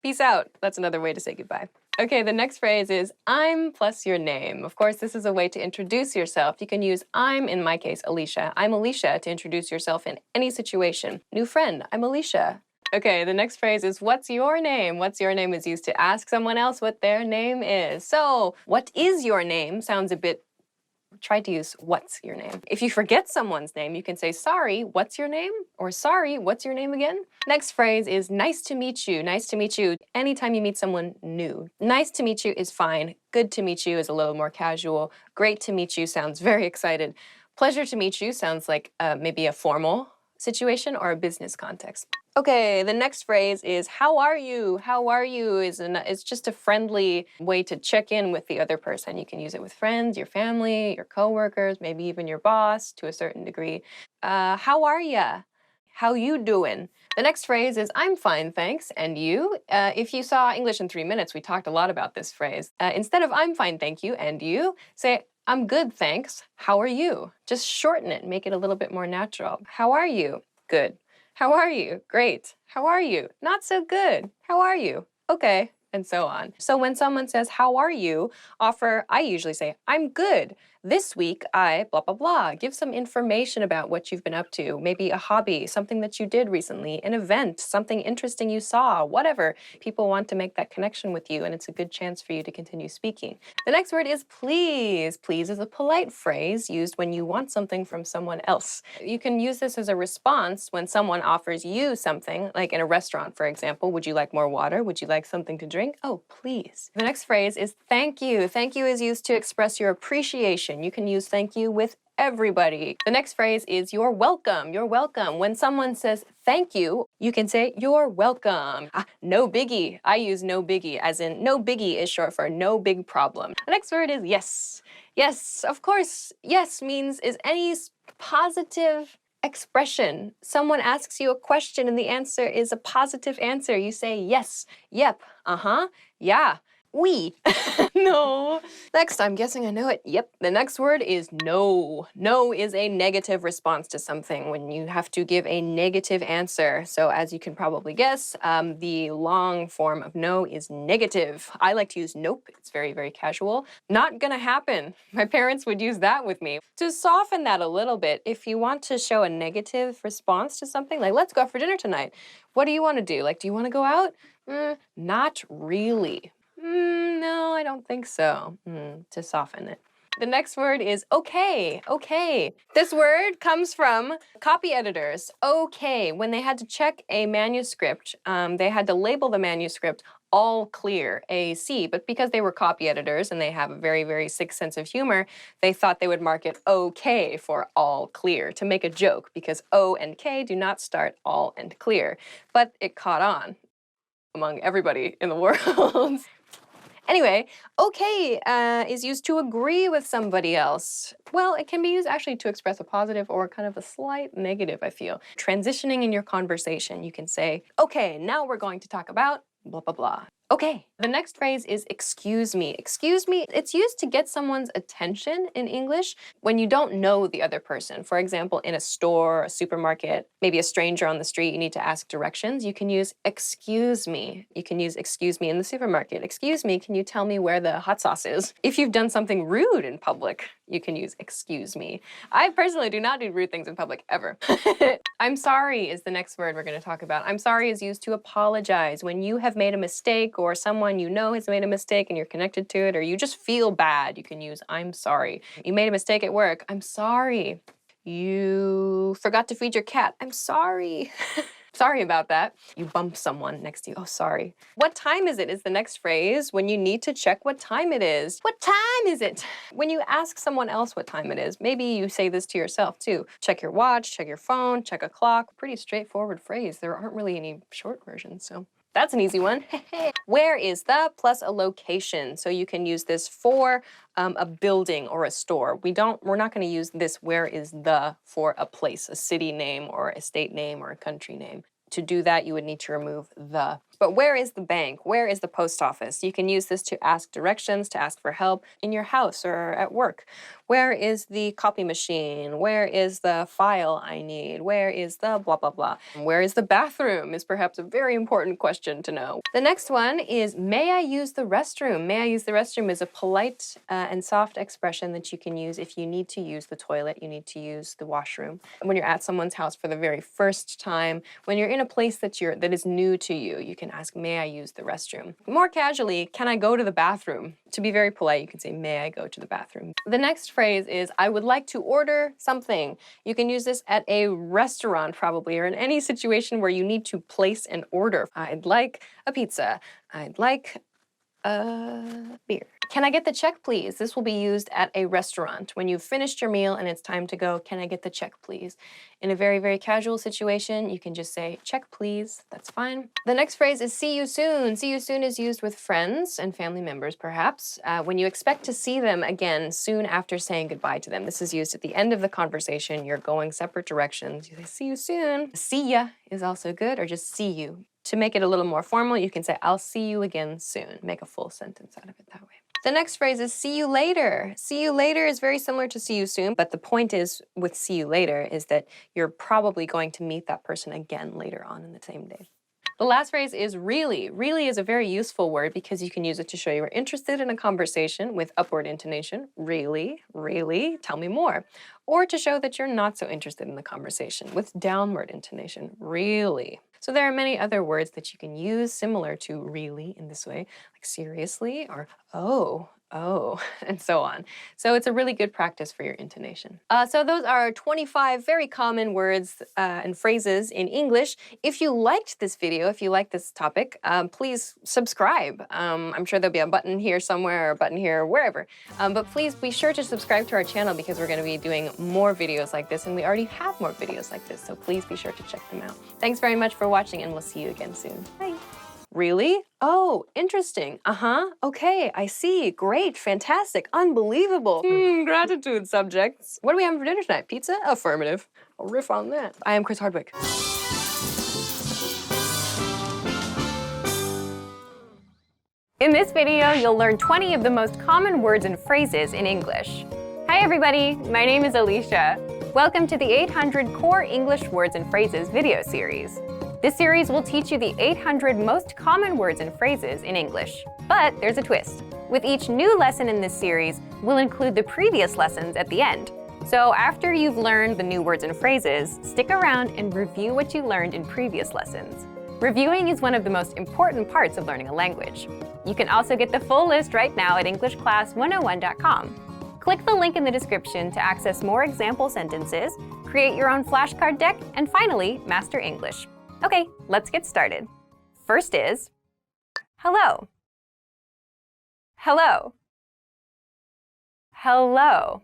Peace out. That's another way to say goodbye. Okay, the next phrase is I'm plus your name. Of course, this is a way to introduce yourself. You can use I'm, in my case, Alicia. I'm Alicia to introduce yourself in any situation. New friend, I'm Alicia. Okay, the next phrase is what's your name? What's your name is used to ask someone else what their name is. So, what is your name sounds a bit, try to use what's your name. If you forget someone's name, you can say sorry, what's your name? Or sorry, what's your name again? Next phrase is nice to meet you. Nice to meet you anytime you meet someone new. Nice to meet you is fine. Good to meet you is a little more casual. Great to meet you sounds very excited. Pleasure to meet you sounds like maybe a formal situation or a business context. Okay, the next phrase is how are you? How are you is just a friendly way to check in with the other person. You can use it with friends, your family, your coworkers, maybe even your boss to a certain degree. How are ya? How you doing? The next phrase is I'm fine, thanks. And you? If you saw English in 3 minutes, we talked a lot about this phrase. Instead of I'm fine, thank you, and you, say I'm good, thanks. How are you? Just shorten it, make it a little bit more natural. How are you? Good. How are you? Great. How are you? Not so good. How are you? Okay. And so on. So when someone says, how are you? I usually say, I'm good. This week, I blah, blah, blah. Give some information about what you've been up to. Maybe a hobby, something that you did recently, an event, something interesting you saw, whatever. People want to make that connection with you, and it's a good chance for you to continue speaking. The next word is please. Please is a polite phrase used when you want something from someone else. You can use this as a response when someone offers you something, like in a restaurant, for example. Would you like more water? Would you like something to drink? Oh, please. The next phrase is thank you. Thank you is used to express your appreciation. You can use thank you with everybody. The next phrase is you're welcome. You're welcome. When someone says thank you, you can say you're welcome. No biggie. I use no biggie, as in no biggie is short for no big problem. The next word is yes. Yes, of course. Yes means is any positive expression. Someone asks you a question and the answer is a positive answer. You say yes, yep, uh-huh, yeah, oui. No. Next, I'm guessing I know it. Yep. The next word is no. No is a negative response to something when you have to give a negative answer. So as you can probably guess, the long form of no is negative. I like to use nope. It's very, very casual. Not gonna happen. My parents would use that with me. To soften that a little bit, if you want to show a negative response to something, like let's go out for dinner tonight. What do you want to do? Like, do you want to go out? Not really. No, I don't think so, to soften it. The next word is okay, okay. This word comes from copy editors. Okay, when they had to check a manuscript, they had to label the manuscript all clear, AC, but because they were copy editors and they have a very, very sick sense of humor, they thought they would mark it okay for all clear to make a joke because O and K do not start all and clear. But it caught on among everybody in the world. Anyway, okay is used to agree with somebody else. Well, it can be used actually to express a positive or kind of a slight negative, I feel. Transitioning in your conversation, you can say, okay, now we're going to talk about blah, blah, blah. Okay. The next phrase is excuse me. Excuse me, it's used to get someone's attention in English when you don't know the other person. For example, in a store, a supermarket, maybe a stranger on the street, you need to ask directions. You can use excuse me. You can use excuse me in the supermarket. Excuse me, can you tell me where the hot sauce is? If you've done something rude in public, you can use excuse me. I personally do not do rude things in public ever. I'm sorry is the next word we're going to talk about. I'm sorry is used to apologize. When you have made a mistake or someone you know has made a mistake and you're connected to it, or you just feel bad, you can use I'm sorry. You made a mistake at work. I'm sorry. You forgot to feed your cat. I'm sorry. Sorry about that. You bump someone next to you. Oh, sorry. What time is it is the next phrase when you need to check what time it is. What time is it? When you ask someone else what time it is, maybe you say this to yourself too. Check your watch, check your phone, check a clock. Pretty straightforward phrase. There aren't really any short versions, so that's an easy one. Where is the plus a location. So you can use this for a building or a store. We're not going to use this where is the for a place, a city name or a state name or a country name. To do that, you would need to remove the. But where is the bank? Where is the post office? You can use this to ask directions, to ask for help in your house or at work. Where is the copy machine? Where is the file I need? Where is the blah, blah, blah? Where is the bathroom is perhaps a very important question to know. The next one is, may I use the restroom? May I use the restroom is a polite and soft expression that you can use if you need to use the toilet, you need to use the washroom. When you're at someone's house for the very first time, when you're in a place that is new to you, you can ask, may I use the restroom? More casually, can I go to the bathroom? To be very polite, you can say, may I go to the bathroom? The next phrase is, I would like to order something. You can use this at a restaurant probably, or in any situation where you need to place an order. I'd like a pizza. I'd like a beer. Can I get the check, please? This will be used at a restaurant. When you've finished your meal and it's time to go, can I get the check, please? In a very, very casual situation, you can just say, check, please. That's fine. The next phrase is see you soon. See you soon is used with friends and family members, perhaps, when you expect to see them again soon after saying goodbye to them. This is used at the end of the conversation. You're going separate directions. You say, see you soon. See ya is also good, or just see you. To make it a little more formal, you can say, I'll see you again soon. Make a full sentence out of it that way. The next phrase is see you later. See you later is very similar to see you soon, but the point is with see you later is that you're probably going to meet that person again later on in the same day. The last phrase is really. Really is a very useful word because you can use it to show you are interested in a conversation with upward intonation. Really, really, tell me more. Or to show that you're not so interested in the conversation with downward intonation. Really. So there are many other words that you can use similar to really in this way, like seriously or oh, oh, and so on. So it's a really good practice for your intonation. So those are 25 very common words and phrases in English. If you liked this video, if you like this topic, please subscribe. I'm sure there'll be a button here somewhere or a button here or wherever. But please be sure to subscribe to our channel because we're going to be doing more videos like this, and we already have more videos like this, so please be sure to check them out. Thanks very much for watching, and we'll see you again soon. Bye. Really? Oh, interesting. Okay, I see. Great, fantastic, unbelievable. Gratitude, subjects. What do we have for dinner tonight? Pizza? Affirmative. I'll riff on that. I am Chris Hardwick. In this video, you'll learn 20 of the most common words and phrases in English. Hi everybody, my name is Alicia. Welcome to the 800 Core English Words and Phrases video series. This series will teach you the 800 most common words and phrases in English. But there's a twist. With each new lesson in this series, we'll include the previous lessons at the end. So after you've learned the new words and phrases, stick around and review what you learned in previous lessons. Reviewing is one of the most important parts of learning a language. You can also get the full list right now at EnglishClass101.com. Click the link in the description to access more example sentences, create your own flashcard deck, and finally, master English. Okay, let's get started. First is hello. Hello. Hello.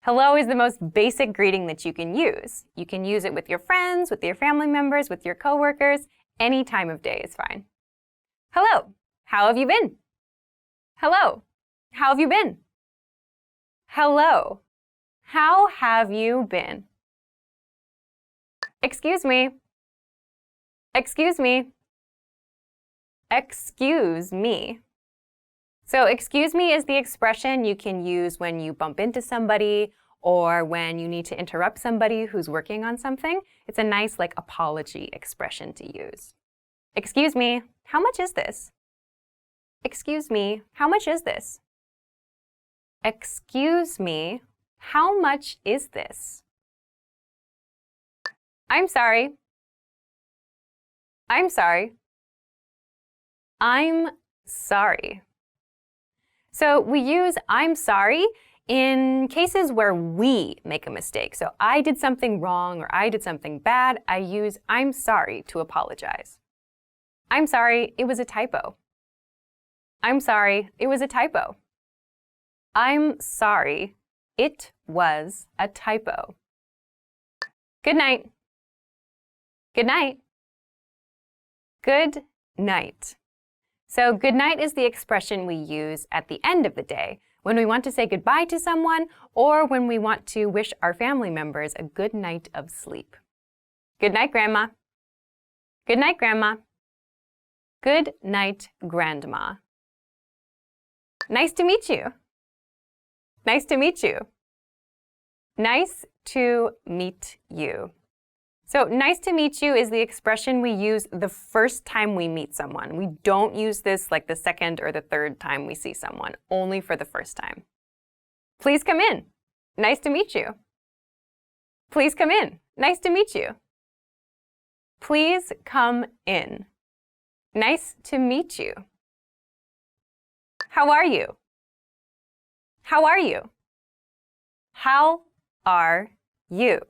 Hello is the most basic greeting that you can use. You can use it with your friends, with your family members, with your coworkers. Any time of day is fine. Hello. How have you been? Hello. How have you been? Hello. How have you been? Excuse me. Excuse me. Excuse me. So excuse me is the expression you can use when you bump into somebody or when you need to interrupt somebody who's working on something. It's a nice apology expression to use. Excuse me, how much is this? Excuse me, how much is this? Excuse me, how much is this? I'm sorry. I'm sorry. I'm sorry. So we use I'm sorry in cases where we make a mistake. So I did something wrong or I did something bad. I use I'm sorry to apologize. I'm sorry, it was a typo. I'm sorry, it was a typo. I'm sorry, it was a typo. Good night. Good night. Good night. So good night is the expression we use at the end of the day when we want to say goodbye to someone or when we want to wish our family members a good night of sleep. Good night, Grandma. Good night, Grandma. Good night, Grandma. Nice to meet you. Nice to meet you. Nice to meet you. So nice to meet you is the expression we use the first time we meet someone. We don't use this the second or the third time we see someone, only for the first time. Please come in. Nice to meet you. Please come in. Nice to meet you. Please come in. Nice to meet you. How are you? How are you? How are you?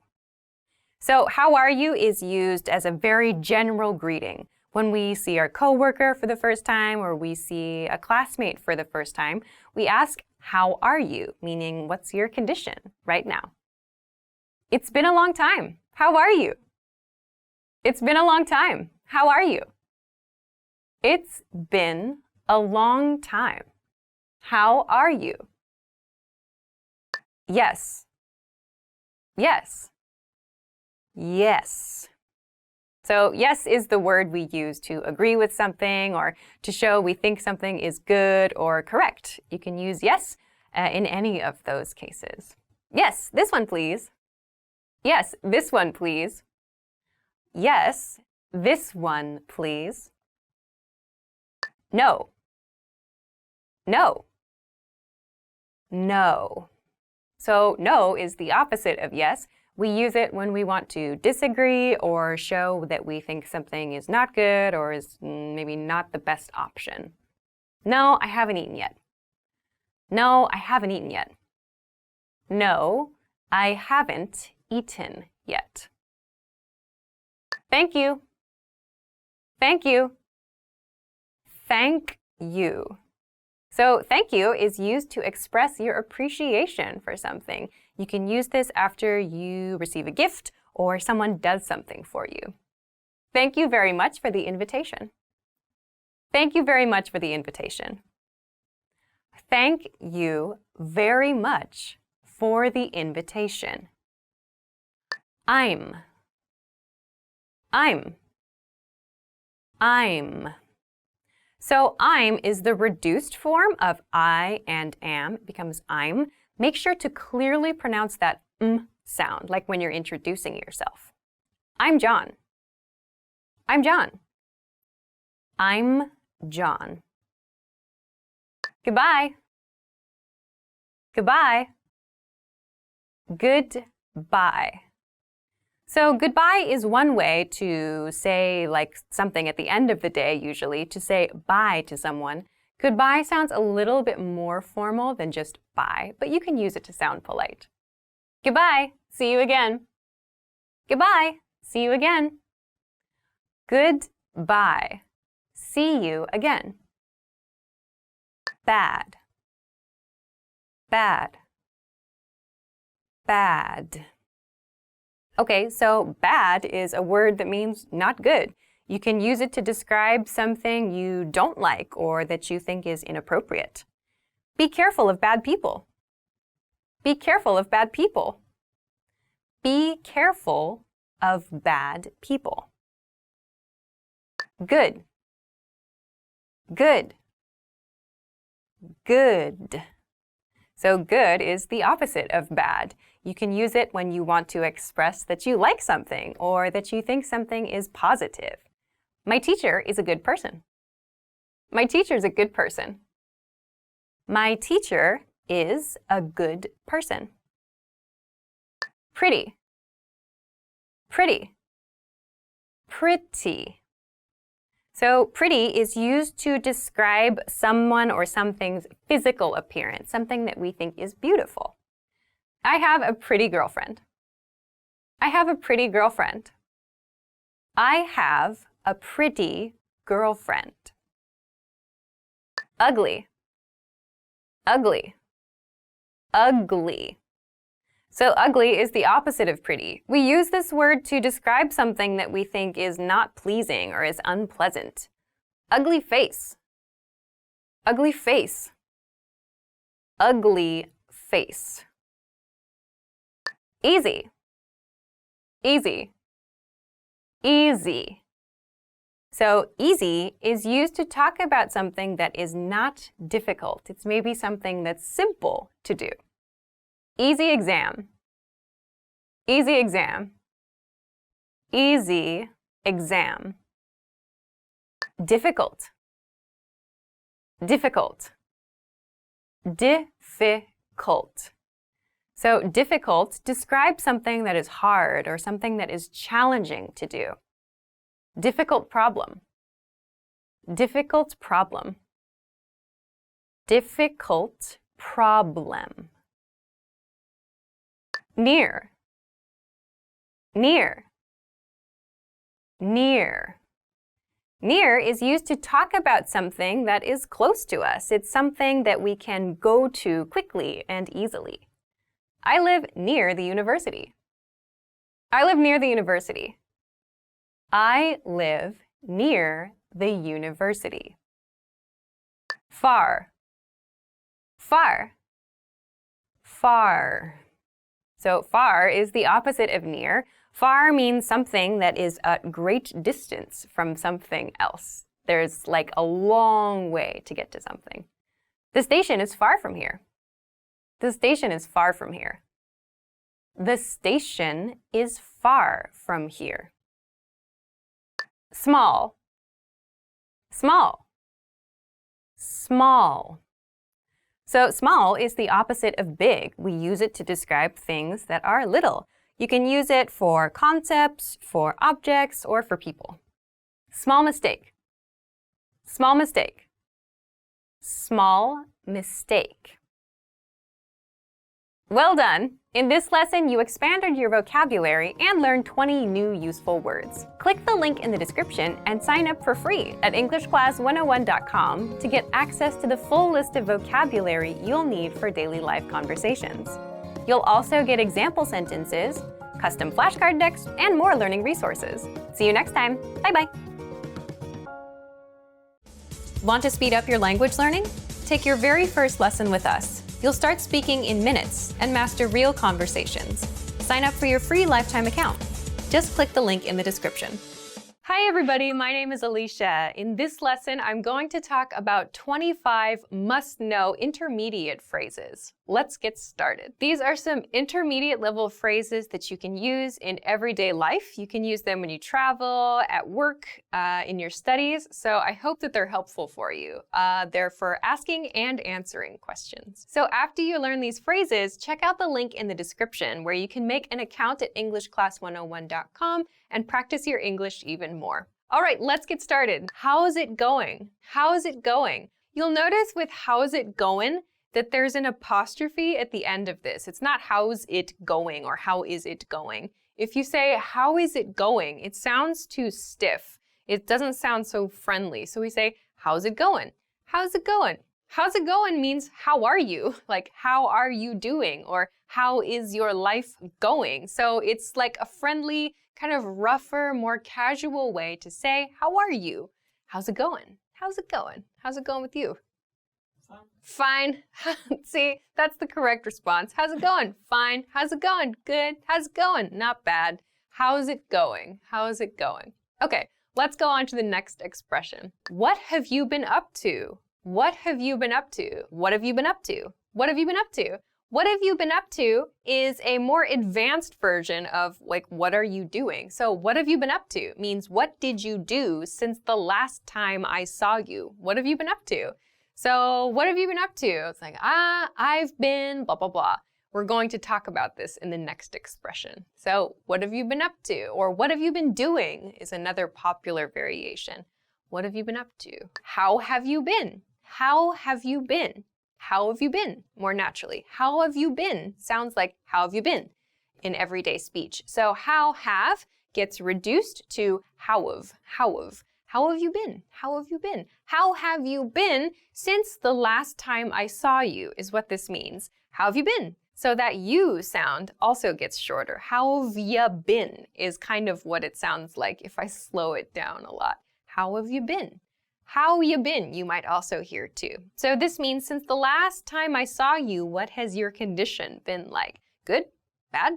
So how are you is used as a very general greeting. When we see our coworker for the first time or we see a classmate for the first time, we ask, how are you? Meaning, what's your condition right now? It's been a long time. How are you? It's been a long time. How are you? It's been a long time. How are you? Yes. Yes. Yes. So yes is the word we use to agree with something or to show we think something is good or correct. You can use yes in any of those cases. Yes, this one please. Yes, this one please. Yes, this one please. No. No. No. So no is the opposite of yes. We use it when we want to disagree or show that we think something is not good or is maybe not the best option. No, I haven't eaten yet. No, I haven't eaten yet. No, I haven't eaten yet. Thank you. Thank you. Thank you. So thank you is used to express your appreciation for something. You can use this after you receive a gift or someone does something for you. Thank you very much for the invitation. Thank you very much for the invitation. Thank you very much for the invitation. I'm. So I'm is the reduced form of I and am. It becomes I'm. Make sure to clearly pronounce that sound, like when you're introducing yourself. I'm John. I'm John. I'm John. Goodbye. Goodbye. Goodbye. So goodbye is one way to say like something at the end of the day, usually, to say bye to someone. Goodbye sounds a little bit more formal than just bye, but you can use it to sound polite. Goodbye. See you again. Goodbye. See you again. Goodbye. See you again. Bad. Bad. Bad. Okay, so bad is a word that means not good. You can use it to describe something you don't like or that you think is inappropriate. Be careful of bad people. Be careful of bad people. Be careful of bad people. Good. Good. Good. So good is the opposite of bad. You can use it when you want to express that you like something or that you think something is positive. My teacher is a good person. My teacher's a good person. My teacher is a good person. Pretty. Pretty. Pretty. So pretty is used to describe someone or something's physical appearance, something that we think is beautiful. I have a pretty girlfriend. I have a pretty girlfriend. I have a pretty girlfriend. Ugly. Ugly. Ugly. So ugly is the opposite of pretty. We use this word to describe something that we think is not pleasing or is unpleasant. Ugly face. Ugly face. Ugly face. Easy. Easy. Easy. So easy is used to talk about something that is not difficult. It's maybe something that's simple to do. Easy exam. Easy exam. Easy exam. Difficult. Difficult. Difficult. So difficult describes something that is hard or something that is challenging to do. Difficult problem. Difficult problem. Difficult problem. Near. Near. Near. Near is used to talk about something that is close to us. It's something that we can go to quickly and easily. I live near the university. I live near the university. I live near the university. Far. Far. Far. So far is the opposite of near. Far means something that is at great distance from something else. There's like a long way to get to something. The station is far from here. The station is far from here. The station is far from here. Small. Small. Small. So small is the opposite of big. We use it to describe things that are little. You can use it for concepts, for objects, or for people. Small mistake. Small mistake. Small mistake. Well done! In this lesson, you expanded your vocabulary and learned 20 new useful words. Click the link in the description and sign up for free at EnglishClass101.com to get access to the full list of vocabulary you'll need for daily life conversations. You'll also get example sentences, custom flashcard decks, and more learning resources. See you next time. Bye-bye! Want to speed up your language learning? Take your very first lesson with us. You'll start speaking in minutes and master real conversations. Sign up for your free lifetime account. Just click the link in the description. Hi everybody, my name is Alicia. In this lesson, I'm going to talk about 25 must-know intermediate phrases. Let's get started. These are some intermediate level phrases that you can use in everyday life. You can use them when you travel, at work, in your studies. So I hope that they're helpful for you. They're for asking and answering questions. So after you learn these phrases, check out the link in the description where you can make an account at EnglishClass101.com and practice your English even more. All right, let's get started. How's it going? How's it going? You'll notice with how's it going that there's an apostrophe at the end of this. It's not how's it going or how is it going. If you say how is it going, it sounds too stiff. It doesn't sound so friendly. So we say how's it going? How's it going? How's it going means how are you? Like how are you doing? Or how is your life going? So it's like a friendly, kind of rougher, more casual way to say, how are you? How's it going? How's it going? How's it going with you? Fine. See, that's the correct response. How's it going? Fine. How's it going? Good. How's it going? Not bad. How's it going? How's it going? Okay, let's go on to the next expression. What have you been up to? What have you been up to? What have you been up to? What have you been up to? What have you been up to is a more advanced version of like, what are you doing? So what have you been up to means what did you do since the last time I saw you? What have you been up to? So what have you been up to? It's like, I've been blah, blah, blah. We're going to talk about this in the next expression. So what have you been up to? Or what have you been doing is another popular variation. What have you been up to? How have you been? How have you been? How have you been? More naturally, how have you been sounds like how have you been in everyday speech. So how have gets reduced to how have. How have you been? How have you been? How have you been since the last time I saw you is what this means. How have you been? So that you sound also gets shorter. How have ya been is kind of what it sounds like if I slow it down a lot. How have you been? How you been, you might also hear too. So this means since the last time I saw you, what has your condition been like? Good? Bad?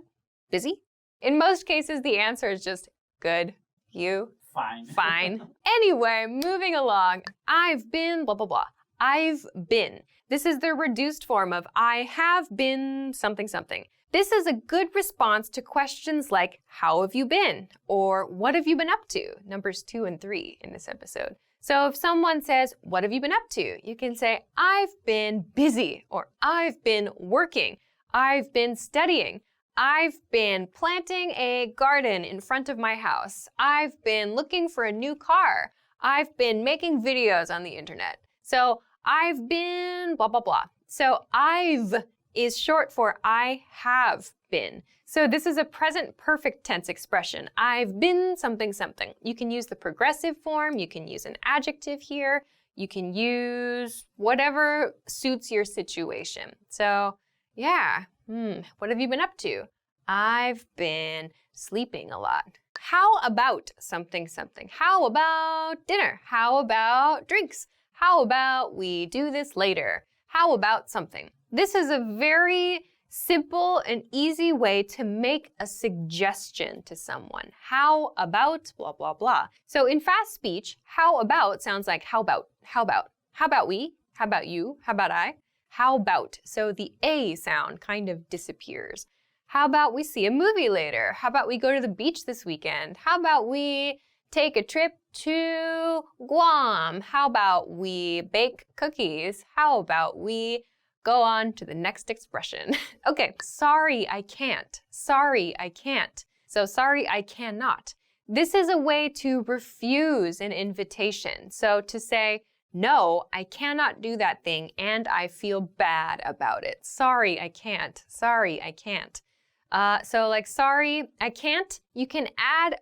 Busy? In most cases, the answer is just good. You? Fine. Fine. Anyway, moving along. I've been blah, blah, blah. I've been. This is the reduced form of I have been something, something. This is a good response to questions like, how have you been? Or what have you been up to? Numbers 2 and 3 in this episode. So if someone says, what have you been up to? You can say, I've been busy, or I've been working, I've been studying, I've been planting a garden in front of my house, I've been looking for a new car, I've been making videos on the internet. So I've been blah, blah, blah. So I've is short for I have been. So this is a present perfect tense expression. I've been something, something. You can use the progressive form. You can use an adjective here. You can use whatever suits your situation. So yeah, what have you been up to? I've been sleeping a lot. How about something, something? How about dinner? How about drinks? How about we do this later? How about something? This is a very simple and easy way to make a suggestion to someone. How about blah, blah, blah. So in fast speech, how about sounds like how about, how about, how about we, how about you, how about I, how about. So the A sound kind of disappears. How about we see a movie later? How about we go to the beach this weekend? How about we take a trip to Guam? How about we bake cookies? How about we go on to the next expression? Okay, sorry, I can't. Sorry, I can't. So sorry, I cannot. This is a way to refuse an invitation. So to say, No, I cannot do that thing and I feel bad about it. Sorry, I can't. Sorry, I can't. So like, sorry, I can't, you can add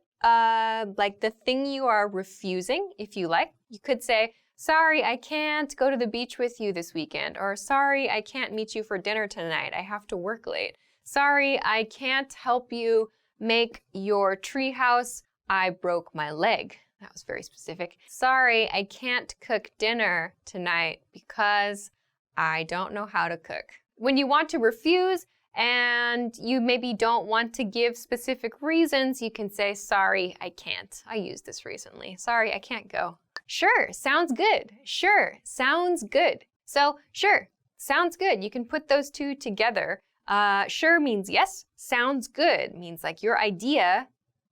like the thing you are refusing if you like. You could say, sorry, I can't go to the beach with you this weekend. Or sorry, I can't meet you for dinner tonight. I have to work late. Sorry, I can't help you make your treehouse. I broke my leg. That was very specific. Sorry, I can't cook dinner tonight because I don't know how to cook. When you want to refuse and you maybe don't want to give specific reasons, you can say, sorry, I can't. I used this recently. Sorry, I can't go. Sure, sounds good. Sure, sounds good. So, sure, sounds good. You can put those two together. Sure means yes. Sounds good means like your idea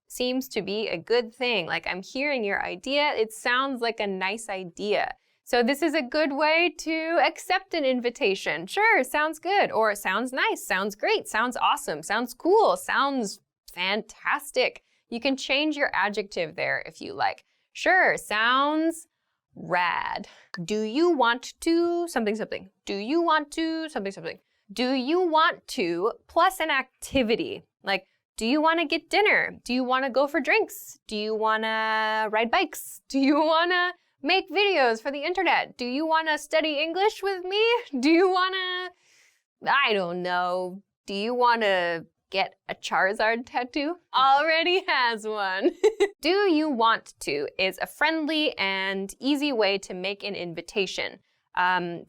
seems to be a good thing. Like, I'm hearing your idea. It sounds like a nice idea. So this is a good way to accept an invitation. Sure, sounds good. Or sounds nice, sounds great, sounds awesome, sounds cool, sounds fantastic. You can change your adjective there if you like. Sure, sounds rad. Do you want to something something? Do you want to something something? Do you want to plus an activity? Like, do you want to get dinner? Do you want to go for drinks? Do you want to ride bikes? Do you want to make videos for the internet? Do you want to study English with me? Do you want to, I don't know, do you want to get a Charizard tattoo? Already has one. Do you want to is a friendly and easy way to make an invitation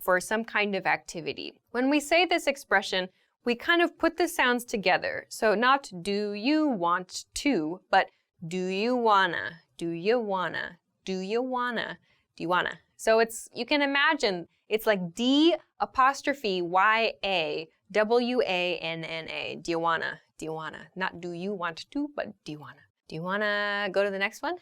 for some kind of activity. When we say this expression, we kind of put the sounds together. So not do you want to, but do you wanna, do you wanna, do you wanna, do you wanna. So it's, you can imagine, it's like D apostrophe Y-A, W-A-N-N-A, do you wanna, do you wanna. Not do you want to, but do you wanna. Do you wanna go to the next one?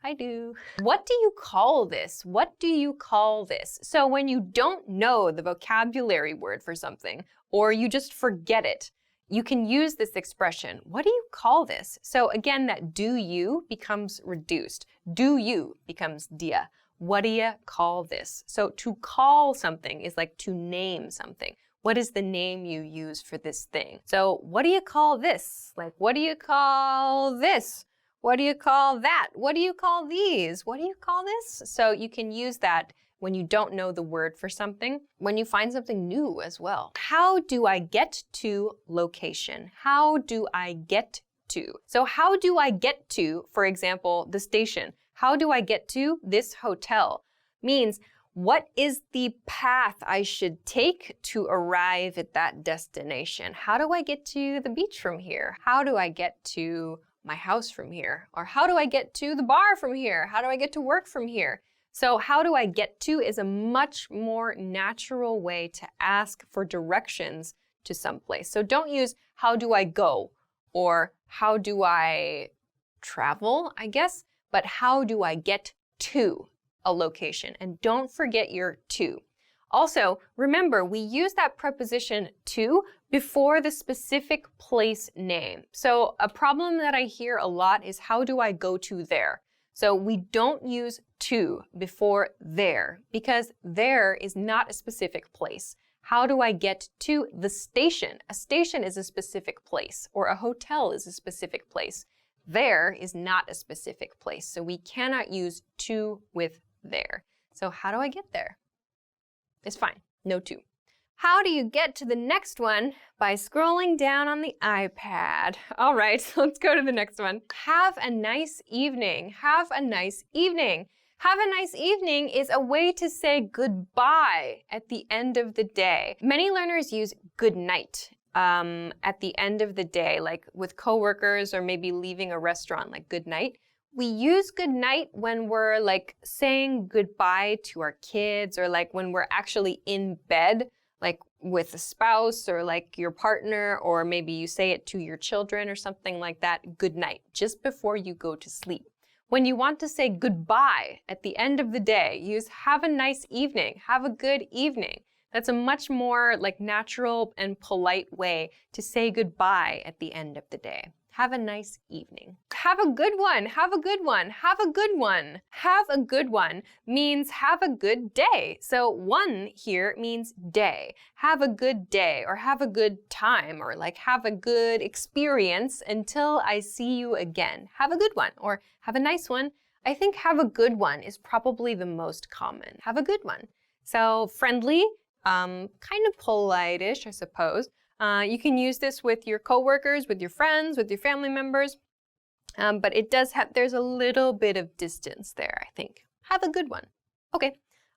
I do. What do you call this? What do you call this? So when you don't know the vocabulary word for something, or you just forget it, you can use this expression. What do you call this? So again, that do you becomes reduced. Do you becomes dia. What do you call this? So to call something is like to name something. What is the name you use for this thing? So what do you call this? Like, what do you call this? What do you call that? What do you call these? What do you call this? So you can use that when you don't know the word for something, when you find something new as well. How do I get to location? How do I get to? So how do I get to, for example, the station? How do I get to this hotel? Means, what is the path I should take to arrive at that destination? How do I get to the beach from here? How do I get to my house from here? Or how do I get to the bar from here? How do I get to work from here? So how do I get to is a much more natural way to ask for directions to someplace. So don't use how do I go or how do I travel, I guess, but how do I get to a location? And don't forget your to. Also, remember, we use that preposition to before the specific place name. So a problem that I hear a lot is how do I go to there? So we don't use to before there because there is not a specific place. How do I get to the station? A station is a specific place, or a hotel is a specific place. There is not a specific place, so we cannot use to with there. So how do I get there? It's fine, no to. How do you get to the next one? By scrolling down on the iPad. All right, so let's go to the next one. Have a nice evening. Have a nice evening. Have a nice evening is a way to say goodbye at the end of the day. Many learners use good night at the end of the day, like with coworkers or maybe leaving a restaurant, like good night. We use good night when we're like saying goodbye to our kids or like when we're actually in bed, like with a spouse or like your partner, or maybe you say it to your children or something like that, good night, just before you go to sleep. When you want to say goodbye at the end of the day, use have a nice evening, have a good evening. That's a much more like natural and polite way to say goodbye at the end of the day. Have a nice evening. have a good one, have a good one, have a good one. Have a good one means have a good day. So one here means day. Have a good day or have a good time or like have a good experience until I see you again. Have a good one or have a nice one. I think have a good one is probably the most common. Have a good one. So friendly, kind of polite-ish, I suppose. You can use this with your coworkers, with your friends, with your family members. But it does have, there's a little bit of distance there, I think. Have a good one. Okay,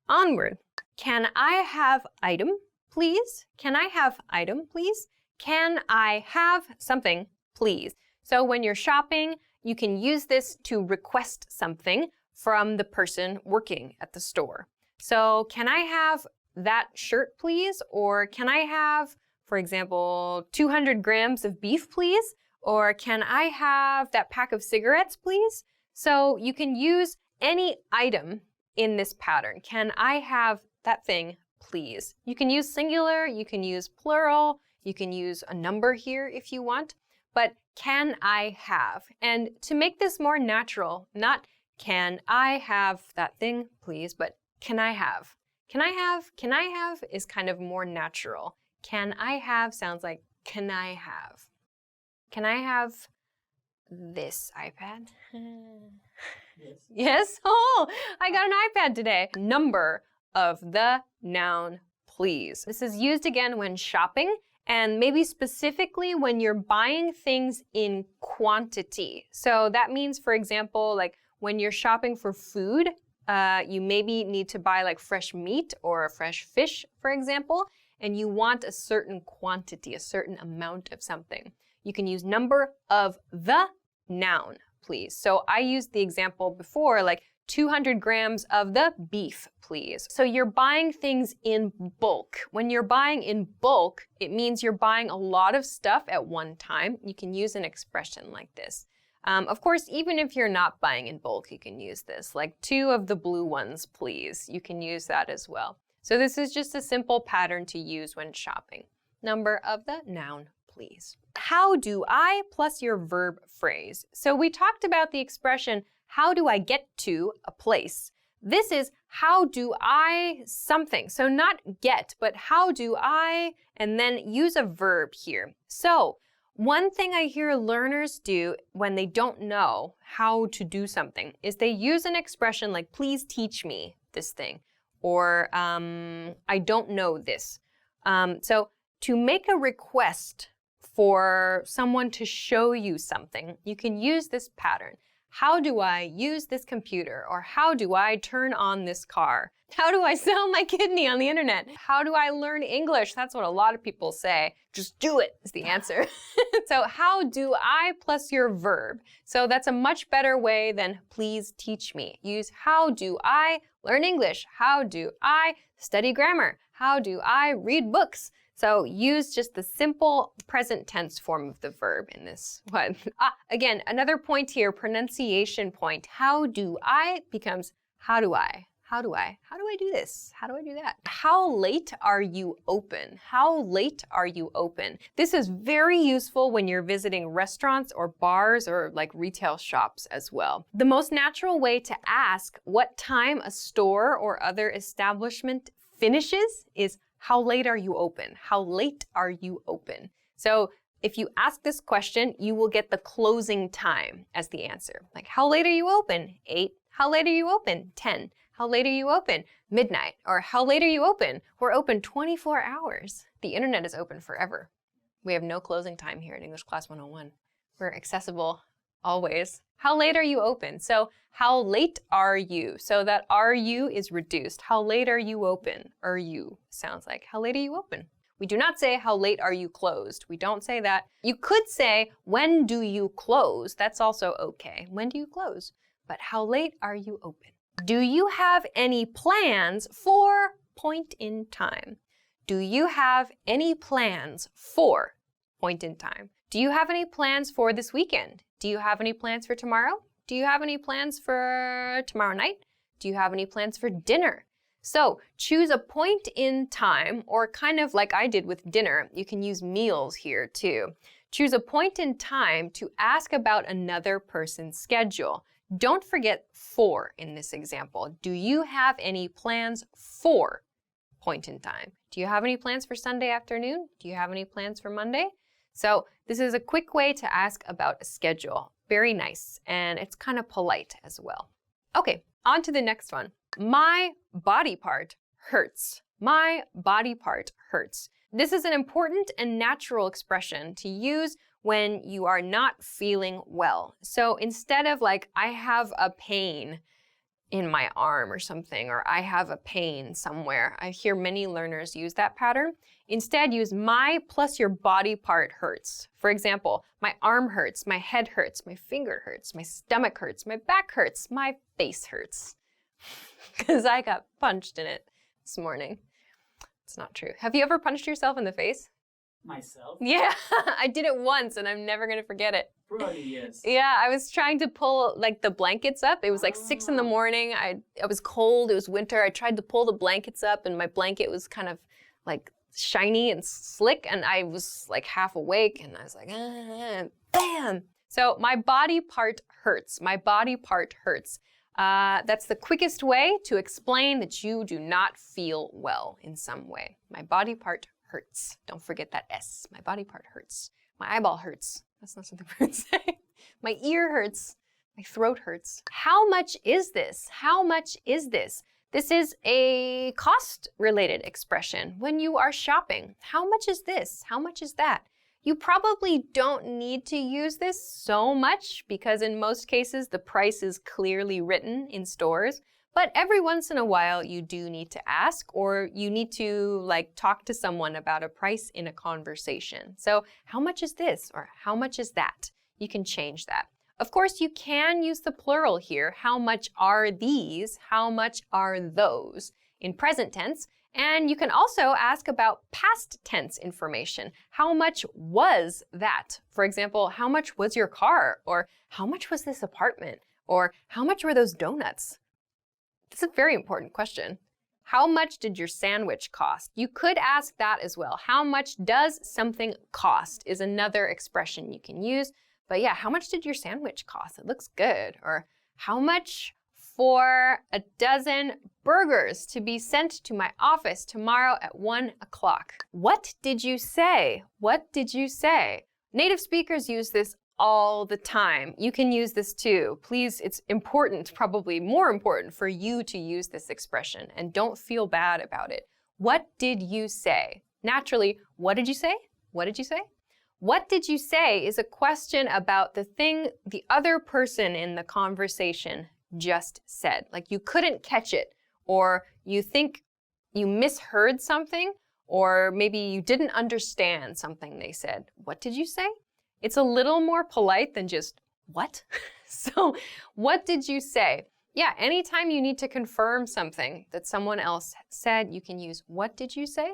onward. Can I have item, please? Can I have item, please? Can I have something, please? So when you're shopping, you can use this to request something from the person working at the store. So can I have that shirt, please? Or can I have, for example, 200 grams of beef, please? Or can I have that pack of cigarettes, please? So you can use any item in this pattern. Can I have that thing, please? You can use singular, you can use plural, you can use a number here if you want, but can I have? And to make this more natural, not can I have that thing, please, but can I have? Can I have? Can I have is kind of more natural. Can I have sounds like can I have? Can I have this iPad? Yes. Yes? Oh, I got an iPad today. Number of the noun, please. This is used again when shopping and maybe specifically when you're buying things in quantity. So that means, for example, like when you're shopping for food, you maybe need to buy like fresh meat or fresh fish, for example, and you want a certain quantity, a certain amount of something. You can use number of the noun, please. So I used the example before, like 200 grams of the beef, please. So you're buying things in bulk. When you're buying in bulk, it means you're buying a lot of stuff at one time. You can use an expression like this. Of course, even if you're not buying in bulk, you can use this, like 2 of the blue ones, please. You can use that as well. So this is just a simple pattern to use when shopping. Number of the noun, please. How do I plus your verb phrase. So we talked about the expression, how do I get to a place? This is how do I something. So not get, but how do I, and then use a verb here. So one thing I hear learners do when they don't know how to do something is they use an expression like, please teach me this thing, or I don't know this. So to make a request for someone to show you something, you can use this pattern. How do I use this computer? Or how do I turn on this car? How do I sell my kidney on the internet? How do I learn English? That's what a lot of people say. Just do it is the answer. So how do I plus your verb. So that's a much better way than please teach me. Use how do I learn English? How do I study grammar? How do I read books? So use just the simple present tense form of the verb in this one. Again, another point here, pronunciation point. How do I becomes how do I? How do I? How do I do this? How do I do that? How late are you open? How late are you open? This is very useful when you're visiting restaurants or bars or like retail shops as well. The most natural way to ask what time a store or other establishment finishes is how late are you open? How late are you open? So if you ask this question, you will get the closing time as the answer. Like, how late are you open? 8. How late are you open? 10. How late are you open? Midnight. Or how late are you open? We're open 24 hours. The internet is open forever. We have no closing time here at English Class 101. We're accessible always. How late are you open? So how late are you? So that are you is reduced. How late are you open? Are you sounds like how late are you open? We do not say how late are you closed. We don't say that. You could say when do you close? That's also okay. When do you close? But how late are you open? Do you have any plans for point in time? Do you have any plans for point in time? Do you have any plans for this weekend? Do you have any plans for tomorrow? Do you have any plans for tomorrow night? Do you have any plans for dinner? So choose a point in time, or kind of like I did with dinner. You can use meals here too. Choose a point in time to ask about another person's schedule. Don't forget for in this example. Do you have any plans for point in time? Do you have any plans for Sunday afternoon? Do you have any plans for Monday? So this is a quick way to ask about a schedule. Very nice, and it's kind of polite as well. Okay, on to the next one. My body part hurts. My body part hurts. This is an important and natural expression to use when you are not feeling well. So instead of like, I have a pain in my arm or something, or I have a pain somewhere, I hear many learners use that pattern. Instead, use my plus your body part hurts. For example, my arm hurts, my head hurts, my finger hurts, my stomach hurts, my back hurts, my face hurts. Because I got punched in it this morning. It's not true. Have you ever punched yourself in the face? Myself? Yeah, I did it once and I'm never gonna forget it. Probably yes. Yeah, I was trying to pull like the blankets up. It was like 6 in the morning. I was cold, it was winter. I tried to pull the blankets up and my blanket was kind of like shiny and slick and I was like half awake and I was like, bam! So my body part hurts. My body part hurts. That's the quickest way to explain that you do not feel well in some way. My body part hurts. Don't forget that S. My body part hurts. My eyeball hurts. That's not something we're going to say. My ear hurts. My throat hurts. How much is this? How much is this? This is a cost-related expression when you are shopping. How much is this? How much is that? You probably don't need to use this so much because in most cases the price is clearly written in stores. But every once in a while you do need to ask or you need to like talk to someone about a price in a conversation. So how much is this or how much is that? You can change that. Of course, you can use the plural here. How much are these? How much are those? In present tense. And you can also ask about past tense information. How much was that? For example, how much was your car? Or how much was this apartment? Or how much were those donuts? This is a very important question. How much did your sandwich cost? You could ask that as well. How much does something cost is another expression you can use. But yeah, how much did your sandwich cost? It looks good. Or how much for a dozen burgers to be sent to my office tomorrow at 1 o'clock. What did you say? What did you say? Native speakers use this all the time. You can use this too. Please, it's important, probably more important for you to use this expression and don't feel bad about it. What did you say? Naturally, what did you say? What did you say? What did you say is a question about the thing the other person in the conversation just said. Like you couldn't catch it, or you think you misheard something, or maybe you didn't understand something they said. What did you say? It's a little more polite than just, what? So, what did you say? Yeah, anytime you need to confirm something that someone else said, you can use, what did you say?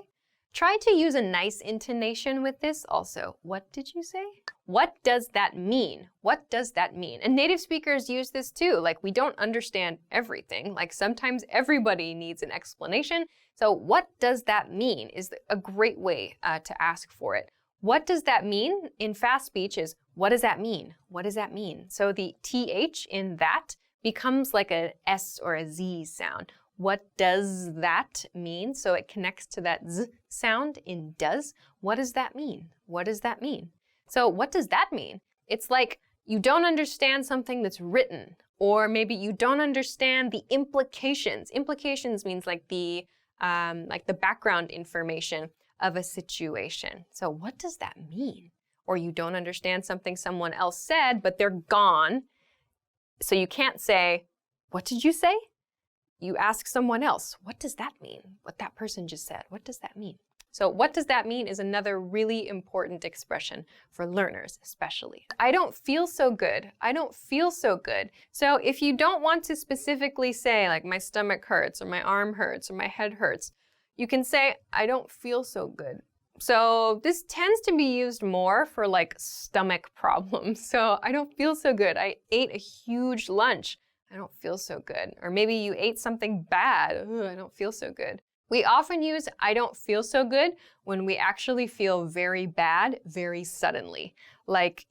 Try to use a nice intonation with this also. What did you say? What does that mean? What does that mean? And native speakers use this too. Like we don't understand everything. Like sometimes everybody needs an explanation. So what does that mean is a great way to ask for it. What does that mean in fast speech is, what does that mean? What does that mean? So the TH in that becomes like a S or a Z sound. What does that mean? So it connects to that Z sound in does. What does that mean? What does that mean? So what does that mean? It's like you don't understand something that's written, or maybe you don't understand the implications. Implications means like the background information of a situation. So what does that mean? Or you don't understand something someone else said, but they're gone. So you can't say, what did you say? You ask someone else, what does that mean? What that person just said, what does that mean? So what does that mean is another really important expression for learners especially. I don't feel so good. I don't feel so good. So if you don't want to specifically say like my stomach hurts or my arm hurts or my head hurts, you can say I don't feel so good. So this tends to be used more for like stomach problems. So I don't feel so good. I ate a huge lunch. I don't feel so good. Or maybe you ate something bad. Ooh, I don't feel so good. We often use I don't feel so good when we actually feel very bad very suddenly. Like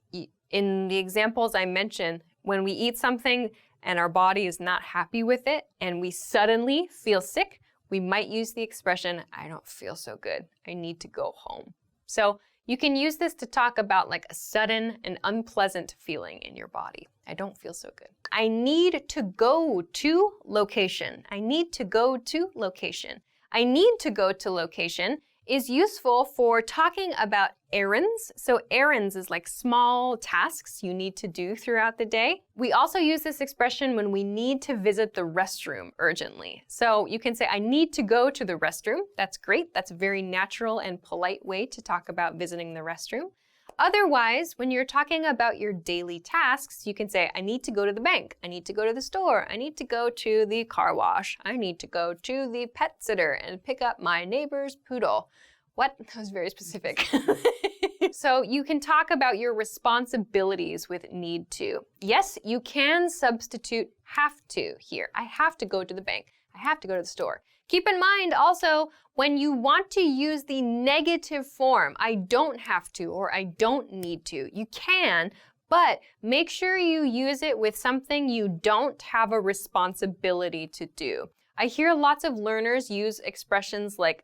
in the examples I mentioned, when we eat something and our body is not happy with it and we suddenly feel sick, we might use the expression, I don't feel so good. I need to go home. So you can use this to talk about like a sudden and unpleasant feeling in your body. I don't feel so good. I need to go to location. I need to go to location. I need to go to location is useful for talking about errands. So errands is like small tasks you need to do throughout the day. We also use this expression when we need to visit the restroom urgently. So you can say, I need to go to the restroom. That's great. That's a very natural and polite way to talk about visiting the restroom. Otherwise, when you're talking about your daily tasks, you can say, I need to go to the bank. I need to go to the store. I need to go to the car wash. I need to go to the pet sitter and pick up my neighbor's poodle. What? That was very specific. So you can talk about your responsibilities with need to. Yes, you can substitute have to here. I have to go to the bank. I have to go to the store. Keep in mind also, when you want to use the negative form, I don't have to or I don't need to, you can, but make sure you use it with something you don't have a responsibility to do. I hear lots of learners use expressions like,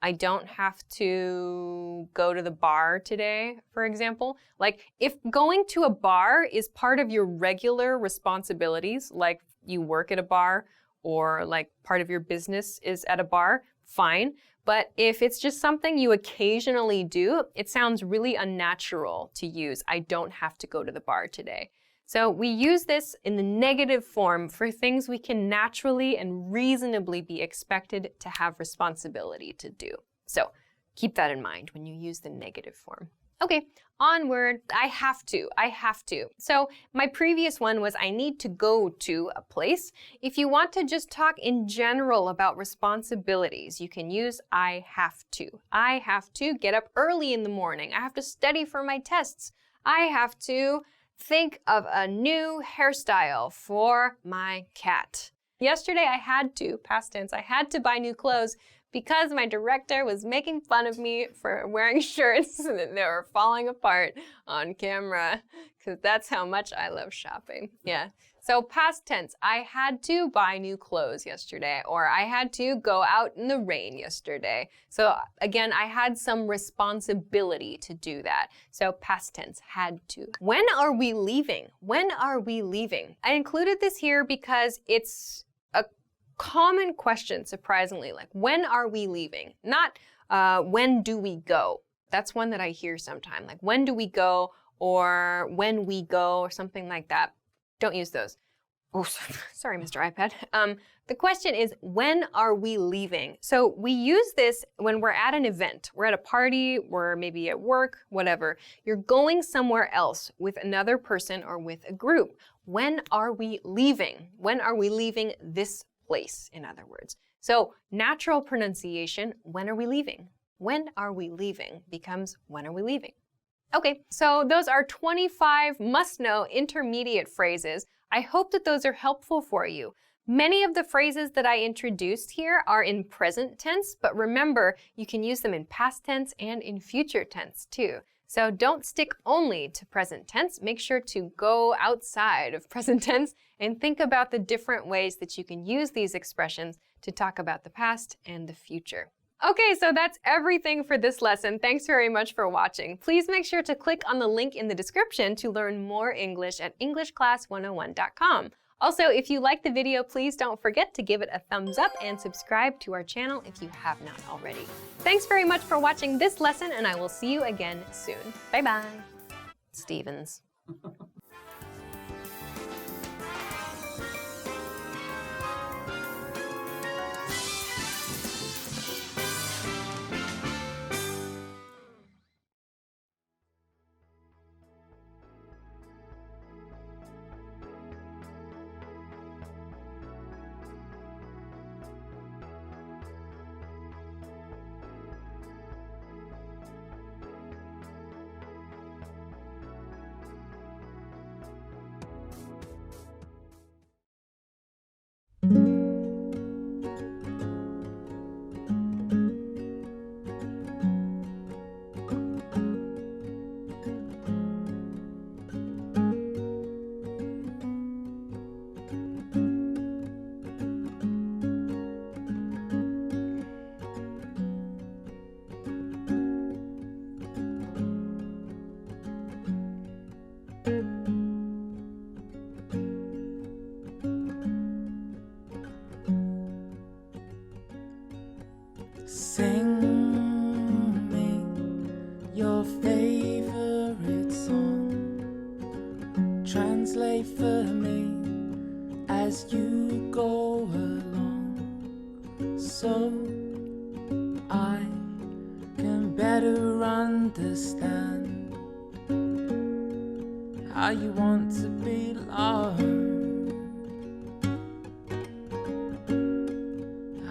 I don't have to go to the bar today, for example. Like, if going to a bar is part of your regular responsibilities, like you work at a bar, or like part of your business is at a bar, fine. But if it's just something you occasionally do, it sounds really unnatural to use, I don't have to go to the bar today. So we use this in the negative form for things we can naturally and reasonably be expected to have responsibility to do. So keep that in mind when you use the negative form. Okay, onward, I have to. So my previous one was I need to go to a place. If you want to just talk in general about responsibilities, you can use I have to. I have to get up early in the morning. I have to study for my tests. I have to think of a new hairstyle for my cat. Yesterday I had to, past tense, I had to buy new clothes because my director was making fun of me for wearing shirts that they were falling apart on camera, because that's how much I love shopping. Yeah. So past tense, I had to buy new clothes yesterday, or I had to go out in the rain yesterday. So again, I had some responsibility to do that. So past tense, had to. When are we leaving? When are we leaving? I included this here because it's a common question, surprisingly, like when are we leaving? Not when do we go? That's one that I hear sometimes, like when do we go or when we go or something like that. Don't use those. Oh, sorry, Mr. iPad. The question is, when are we leaving? So we use this when we're at an event. We're at a party, we're maybe at work, whatever. You're going somewhere else with another person or with a group. When are we leaving? When are we leaving this place, in other words? So natural pronunciation, when are we leaving? When are we leaving becomes when are we leaving? Okay, so those are 25 must-know intermediate phrases. I hope that those are helpful for you. Many of the phrases that I introduced here are in present tense, but remember, you can use them in past tense and in future tense too. So don't stick only to present tense. Make sure to go outside of present tense and think about the different ways that you can use these expressions to talk about the past and the future. Okay, so that's everything for this lesson. Thanks very much for watching. Please make sure to click on the link in the description to learn more English at EnglishClass101.com. Also, if you liked the video, please don't forget to give it a thumbs up and subscribe to our channel if you have not already. Thanks very much for watching this lesson, and I will see you again soon. Bye-bye. Stevens. favorite song. Translate for me as you go along, so I can better understand how you want to be loved,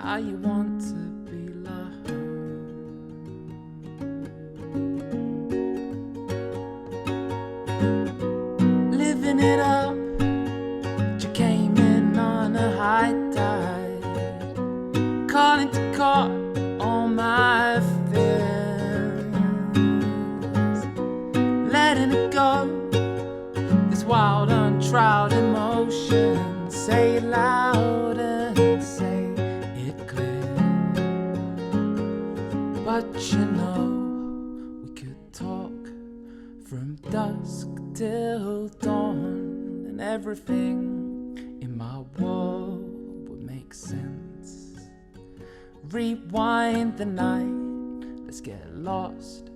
how you want to be loved. Living it up, you came in on a high tide, calling to court all my fears, letting it go, this wild untried emotion. Say it loud and say it clear, but you know we could talk from dusk till dawn, and everything in my world would make sense. Rewind the night, let's get lost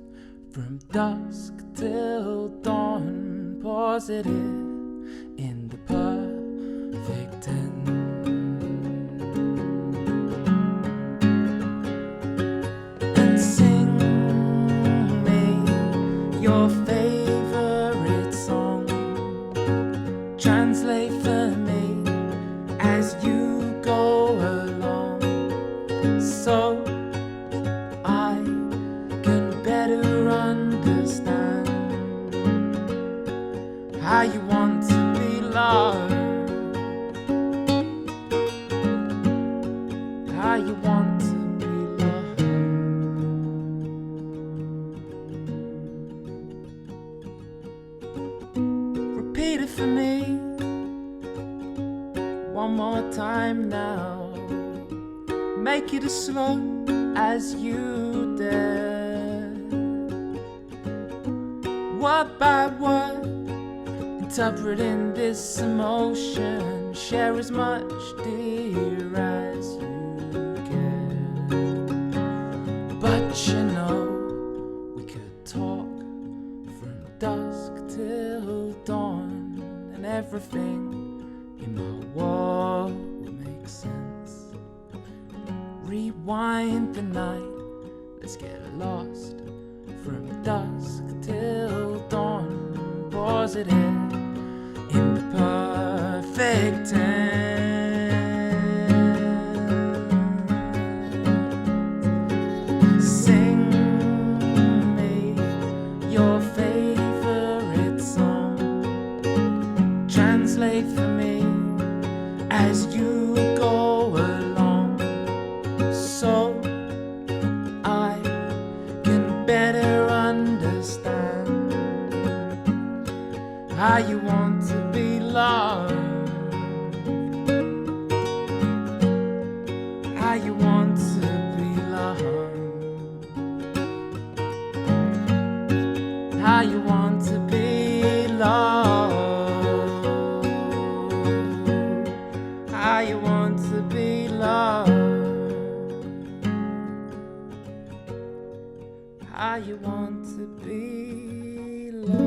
from dusk till dawn. Pause it in the perfect tense, and sing me your favorite song. Translate for me as you go along, so I can better understand how you want to be loved, how you want to be loved. Repeat it for me one more time now. Make it as slow as you dare, word by word, interpreting this emotion. Share as much, dear, as you can. But you know we could talk from dusk till dawn, and everything in my world will make sense. Rewind the night, let's get lost from dusk till dawn. Pause it in the perfect tense. Sing me your favorite song. Translate for me as you go along, so I can better understand how you want to be loved, how you want to be loved, how you want to be loved, how you want to be loved, how you want to be loved.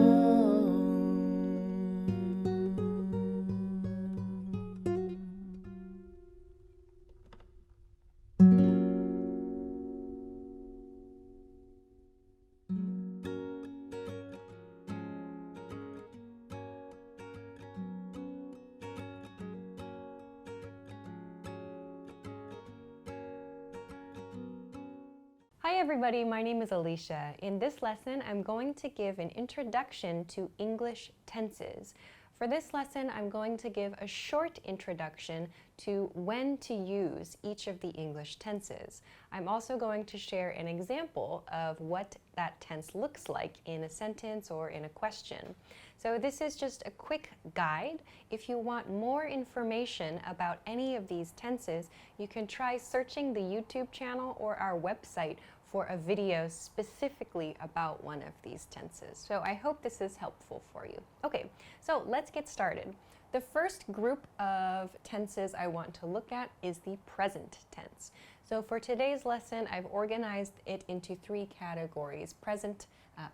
Hi everybody, my name is Alicia. In this lesson, I'm going to give an introduction to English tenses. For this lesson, I'm going to give a short introduction to when to use each of the English tenses. I'm also going to share an example of what that tense looks like in a sentence or in a question. So this is just a quick guide. If you want more information about any of these tenses, you can try searching the YouTube channel or our website for a video specifically about one of these tenses. So I hope this is helpful for you. Okay, so let's get started. The first group of tenses I want to look at is the present tense. So for today's lesson, I've organized it into 3 categories: present,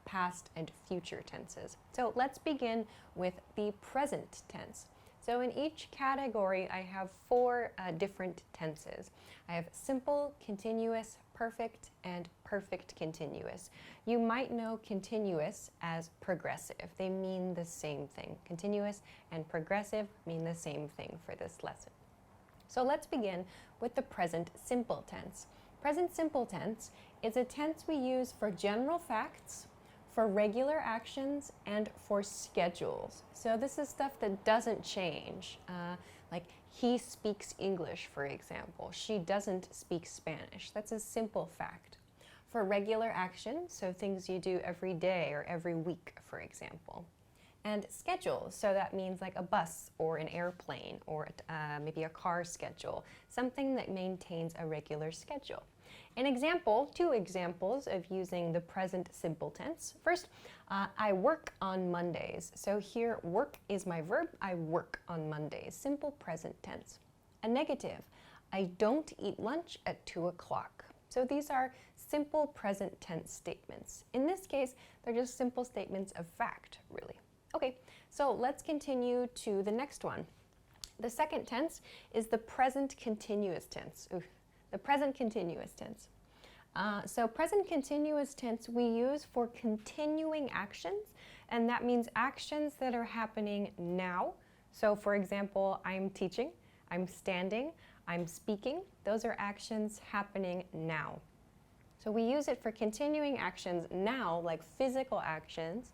past, and future tenses. So let's begin with the present tense. So in each category, I have 4 different tenses. I have simple, continuous, perfect, and perfect continuous. You might know continuous as progressive. They mean the same thing. Continuous and progressive mean the same thing for this lesson. So let's begin with the present simple tense. Present simple tense is a tense we use for general facts, for regular actions, and for schedules. So this is stuff that doesn't change. Like he speaks English, for example. She doesn't speak Spanish. That's a simple fact. For regular actions, so things you do every day or every week, for example. And schedules, so that means like a bus or an airplane or maybe a car schedule, something that maintains a regular schedule. An example, 2 examples of using the present simple tense. First, I work on Mondays. So here, work is my verb. I work on Mondays. Simple present tense. A negative, I don't eat lunch at 2 o'clock. So these are simple present tense statements. In this case, they're just simple statements of fact, really. Okay, so let's continue to the next one. The second tense is the present continuous tense. The present continuous tense. So present continuous tense we use for continuing actions, and that means actions that are happening now. So for example, I'm teaching, I'm standing, I'm speaking. Those are actions happening now. So we use it for continuing actions now, like physical actions.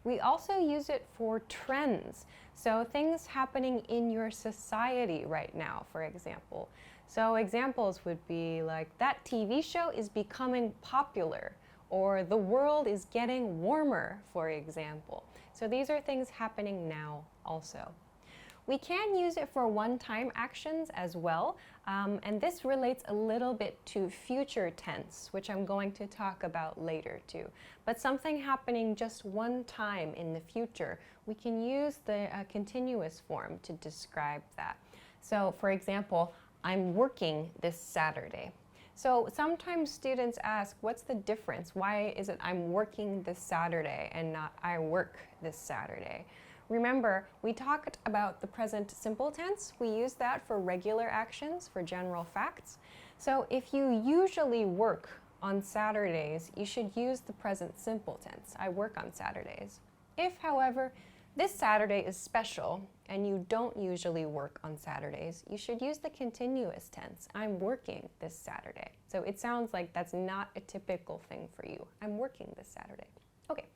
We also use it for trends. So things happening in your society right now, for example. So examples would be like, that TV show is becoming popular, or the world is getting warmer, for example. So these are things happening now also. We can use it for one-time actions as well, and this relates a little bit to future tense, which I'm going to talk about later too. But something happening just one time in the future, we can use the continuous form to describe that. So for example, I'm working this Saturday. So sometimes students ask, what's the difference? Why is it I'm working this Saturday and not I work this Saturday? Remember, we talked about the present simple tense. We use that for regular actions, for general facts. So if you usually work on Saturdays, you should use the present simple tense. I work on Saturdays. If, however, this Saturday is special and you don't usually work on Saturdays, you should use the continuous tense. I'm working this Saturday. So it sounds like that's not a typical thing for you. I'm working this Saturday. Okay.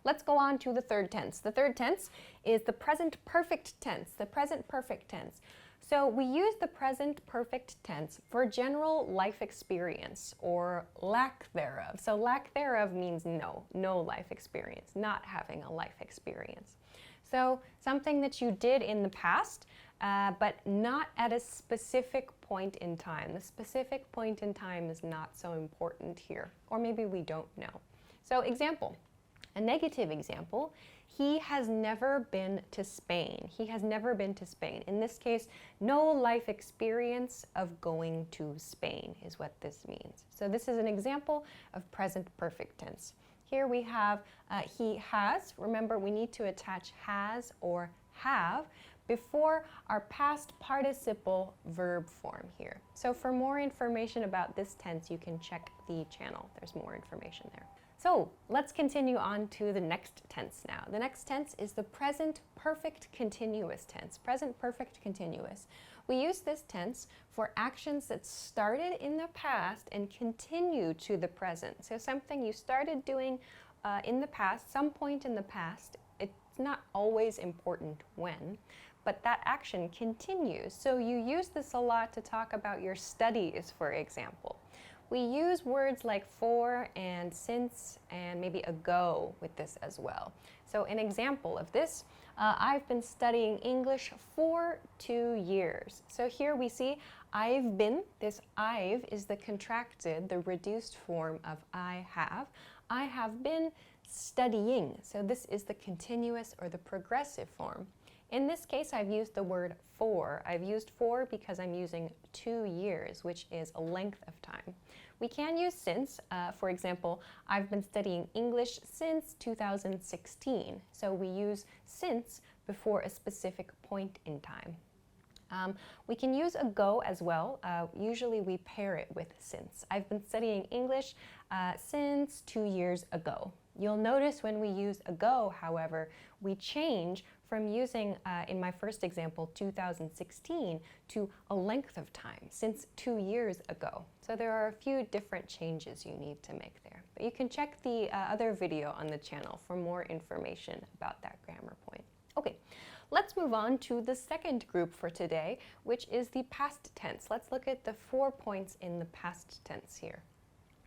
Let's go on to the third tense. The third tense is the present perfect tense, the present perfect tense. So we use the present perfect tense for general life experience or lack thereof. So lack thereof means no life experience, not having a life experience. So something that you did in the past, but not at a specific point in time. The specific point in time is not so important here, or maybe we don't know. So example. A negative example, he has never been to Spain. He has never been to Spain. In this case, no life experience of going to Spain is what this means. So this is an example of present perfect tense. Here we have he has. Remember, we need to attach has or have before our past participle verb form here. So for more information about this tense, you can check the channel. There's more information there. So let's continue on to the next tense now. The next tense is the present perfect continuous tense. Present perfect continuous. We use this tense for actions that started in the past and continue to the present. So something you started doing in the past, some point in the past, it's not always important when, but that action continues. So you use this a lot to talk about your studies, for example. We use words like for and since and maybe ago with this as well. So an example of this, I've been studying English for 2 years. So here we see I've been. This I've is the contracted, the reduced form of I have. I have been studying. So this is the continuous or the progressive form. In this case, I've used the word for. I've used for because I'm using 2 years, which is a length of time. We can use since. For example, I've been studying English since 2016. So we use since before a specific point in time. We can use ago as well. Usually we pair it with since. I've been studying English since 2 years ago. You'll notice when we use ago, however, we change from using, in my first example, 2016 to a length of time, since 2 years ago. So there are a few different changes you need to make there. But you can check the other video on the channel for more information about that grammar point. Okay, let's move on to the second group for today, which is the past tense. Let's look at the 4 points in the past tense here.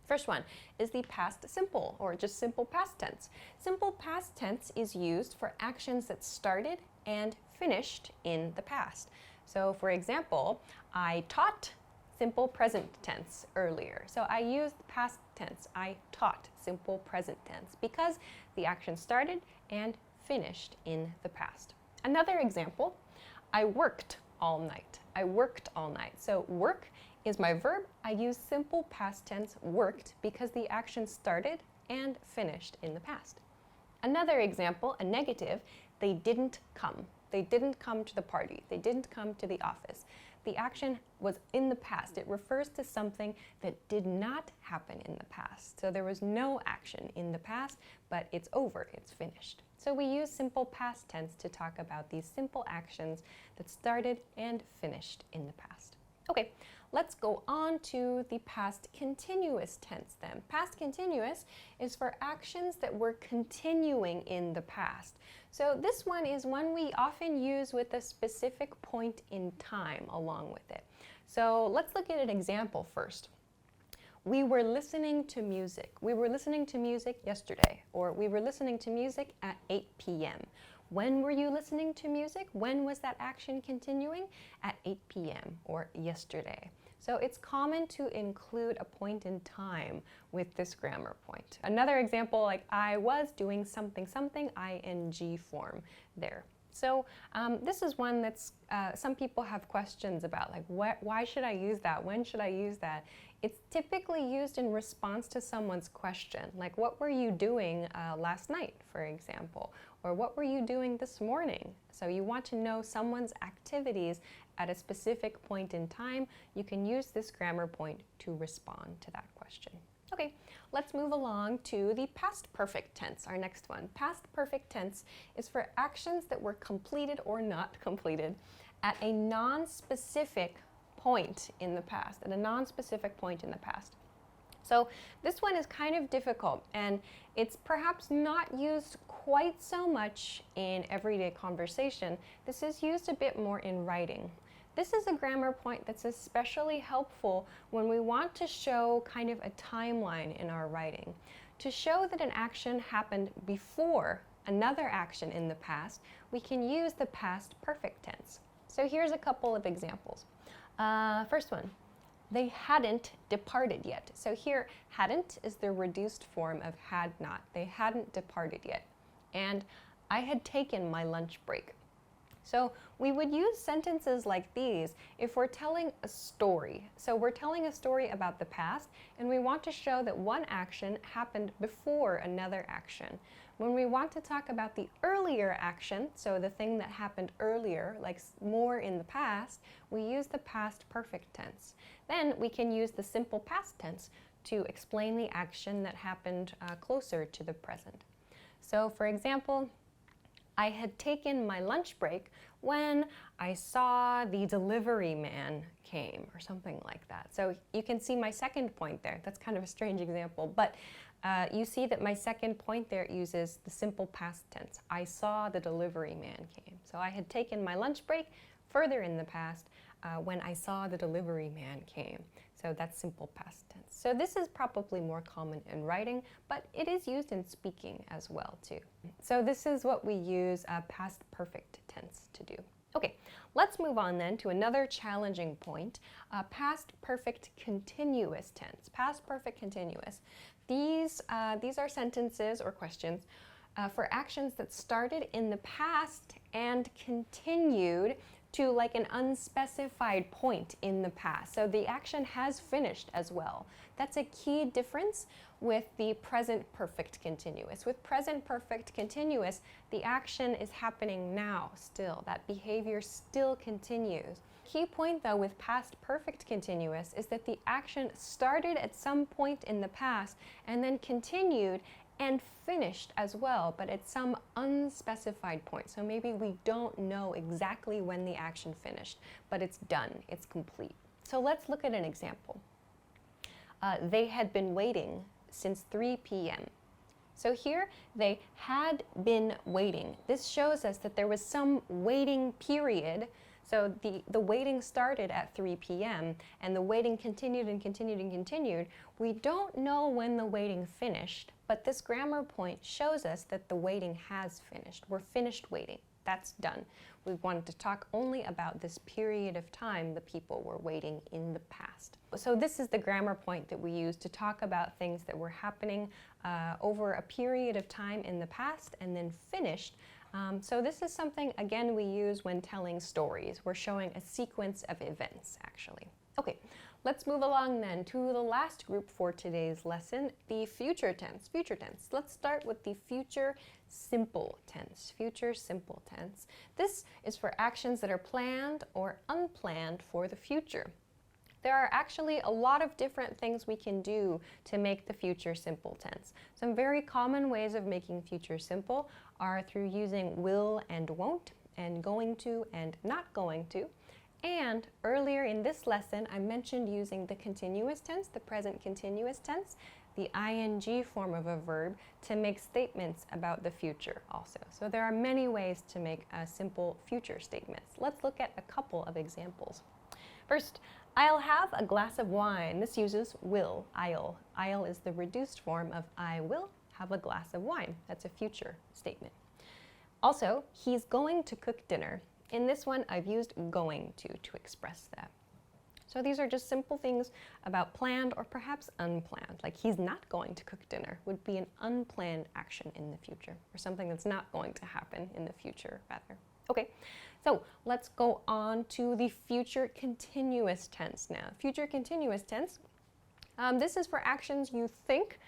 First one is the past simple, or just simple past tense. Simple past tense is used for actions that started and finished in the past. So for example, I taught simple present tense earlier. So I used past tense. I taught simple present tense because the action started and finished in the past. Another example, I worked all night. I worked all night. So work is my verb. I use simple past tense worked because the action started and finished in the past. Another example, a negative, they didn't come. They didn't come to the party. They didn't come to the office. The action was in the past. It refers to something that did not happen in the past. So there was no action in the past, but it's over, it's finished. So we use simple past tense to talk about these simple actions that started and finished in the past. Okay, let's go on to the past continuous tense then. Past continuous is for actions that were continuing in the past. So this one is one we often use with a specific point in time along with it. So let's look at an example first. We were listening to music. We were listening to music yesterday, or we were listening to music at 8 p.m. When were you listening to music? When was that action continuing? At 8 p.m. or yesterday. So it's common to include a point in time with this grammar point. Another example, like I was doing something something, ing form there. So this is one that's some people have questions about, like why should I use that? When should I use that? It's typically used in response to someone's question, like what were you doing last night, for example, or what were you doing this morning? So you want to know someone's activities at a specific point in time. You can use this grammar point to respond to that question. Okay, let's move along to the past perfect tense, our next one. Past perfect tense is for actions that were completed or not completed at a non-specific point in the past, at a non-specific point in the past. So this one is kind of difficult, and it's perhaps not used quite so much in everyday conversation. This is used a bit more in writing. This is a grammar point that's especially helpful when we want to show kind of a timeline in our writing. To show that an action happened before another action in the past, we can use the past perfect tense. So here's a couple of examples. First one, they hadn't departed yet. So here, hadn't is the reduced form of had not. They hadn't departed yet. And I had taken my lunch break. So we would use sentences like these if we're telling a story. So we're telling a story about the past, and we want to show that one action happened before another action. When we want to talk about the earlier action, so the thing that happened earlier, like more in the past, we use the past perfect tense. Then we can use the simple past tense to explain the action that happened closer to the present. So for example, I had taken my lunch break when I saw the delivery man came, or something like that. So you can see my second point there. That's kind of a strange example, but you see that my second point there uses the simple past tense. I saw the delivery man came. So I had taken my lunch break further in the past when I saw the delivery man came. So that's simple past tense. So this is probably more common in writing, but it is used in speaking as well too. So this is what we use past perfect tense to do. Okay, let's move on then to another challenging point, past perfect continuous tense. Past perfect continuous. These are sentences or questions for actions that started in the past and continued to like an unspecified point in the past. So the action has finished as well. That's a key difference with the present perfect continuous. With present perfect continuous, the action is happening now still. That behavior still continues. Key point though with past perfect continuous is that the action started at some point in the past and then continued and finished as well, but at some unspecified point. So maybe we don't know exactly when the action finished, but it's done, it's complete. So let's look at an example. They had been waiting since 3 p.m. So here, they had been waiting. This shows us that there was some waiting period. So the waiting started at 3 p.m. and the waiting continued and continued and continued. We don't know when the waiting finished, but this grammar point shows us that the waiting has finished. We're finished waiting. That's done. We wanted to talk only about this period of time the people were waiting in the past. So this is the grammar point that we use to talk about things that were happening over a period of time in the past and then finished. So this is something, again, we use when telling stories. We're showing a sequence of events, actually. Okay, let's move along then to the last group for today's lesson, the future tense. Future tense. Let's start with the future simple tense. Future simple tense. This is for actions that are planned or unplanned for the future. There are actually a lot of different things we can do to make the future simple tense. Some very common ways of making future simple are through using will and won't, and going to and not going to. And earlier in this lesson, I mentioned using the continuous tense, the present continuous tense, the ing form of a verb, to make statements about the future also. So there are many ways to make simple future statements. Let's look at a couple of examples. First, I'll have a glass of wine. This uses will, I'll. I'll is the reduced form of I will have a glass of wine. That's a future statement. Also, he's going to cook dinner. In this one, I've used going to express that. So these are just simple things about planned or perhaps unplanned. Like he's not going to cook dinner would be an unplanned action in the future, or something that's not going to happen in the future, rather. Okay, so let's go on to the future continuous tense now. Future continuous tense, this is for actions you think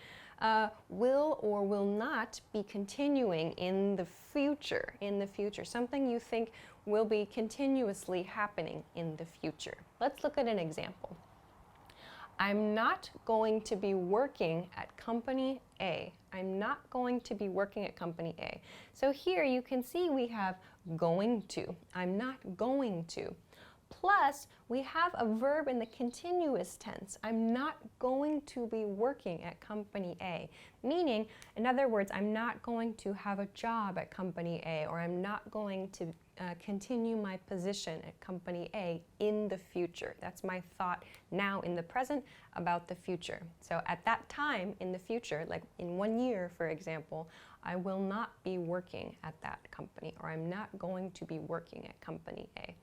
will or will not be continuing in the future. Something you think will be continuously happening in the future. Let's look at an example. I'm not going to be working at company A. I'm not going to be working at company A. So here you can see we have going to. I'm not going to. Plus, we have a verb in the continuous tense. I'm not going to be working at company A. Meaning, in other words, I'm not going to have a job at company A, or I'm not going to continue my position at company A in the future. That's my thought now in the present about the future. So at that time in the future, like in 1 year, for example, I will not be working at that company, or I'm not going to be working at company A.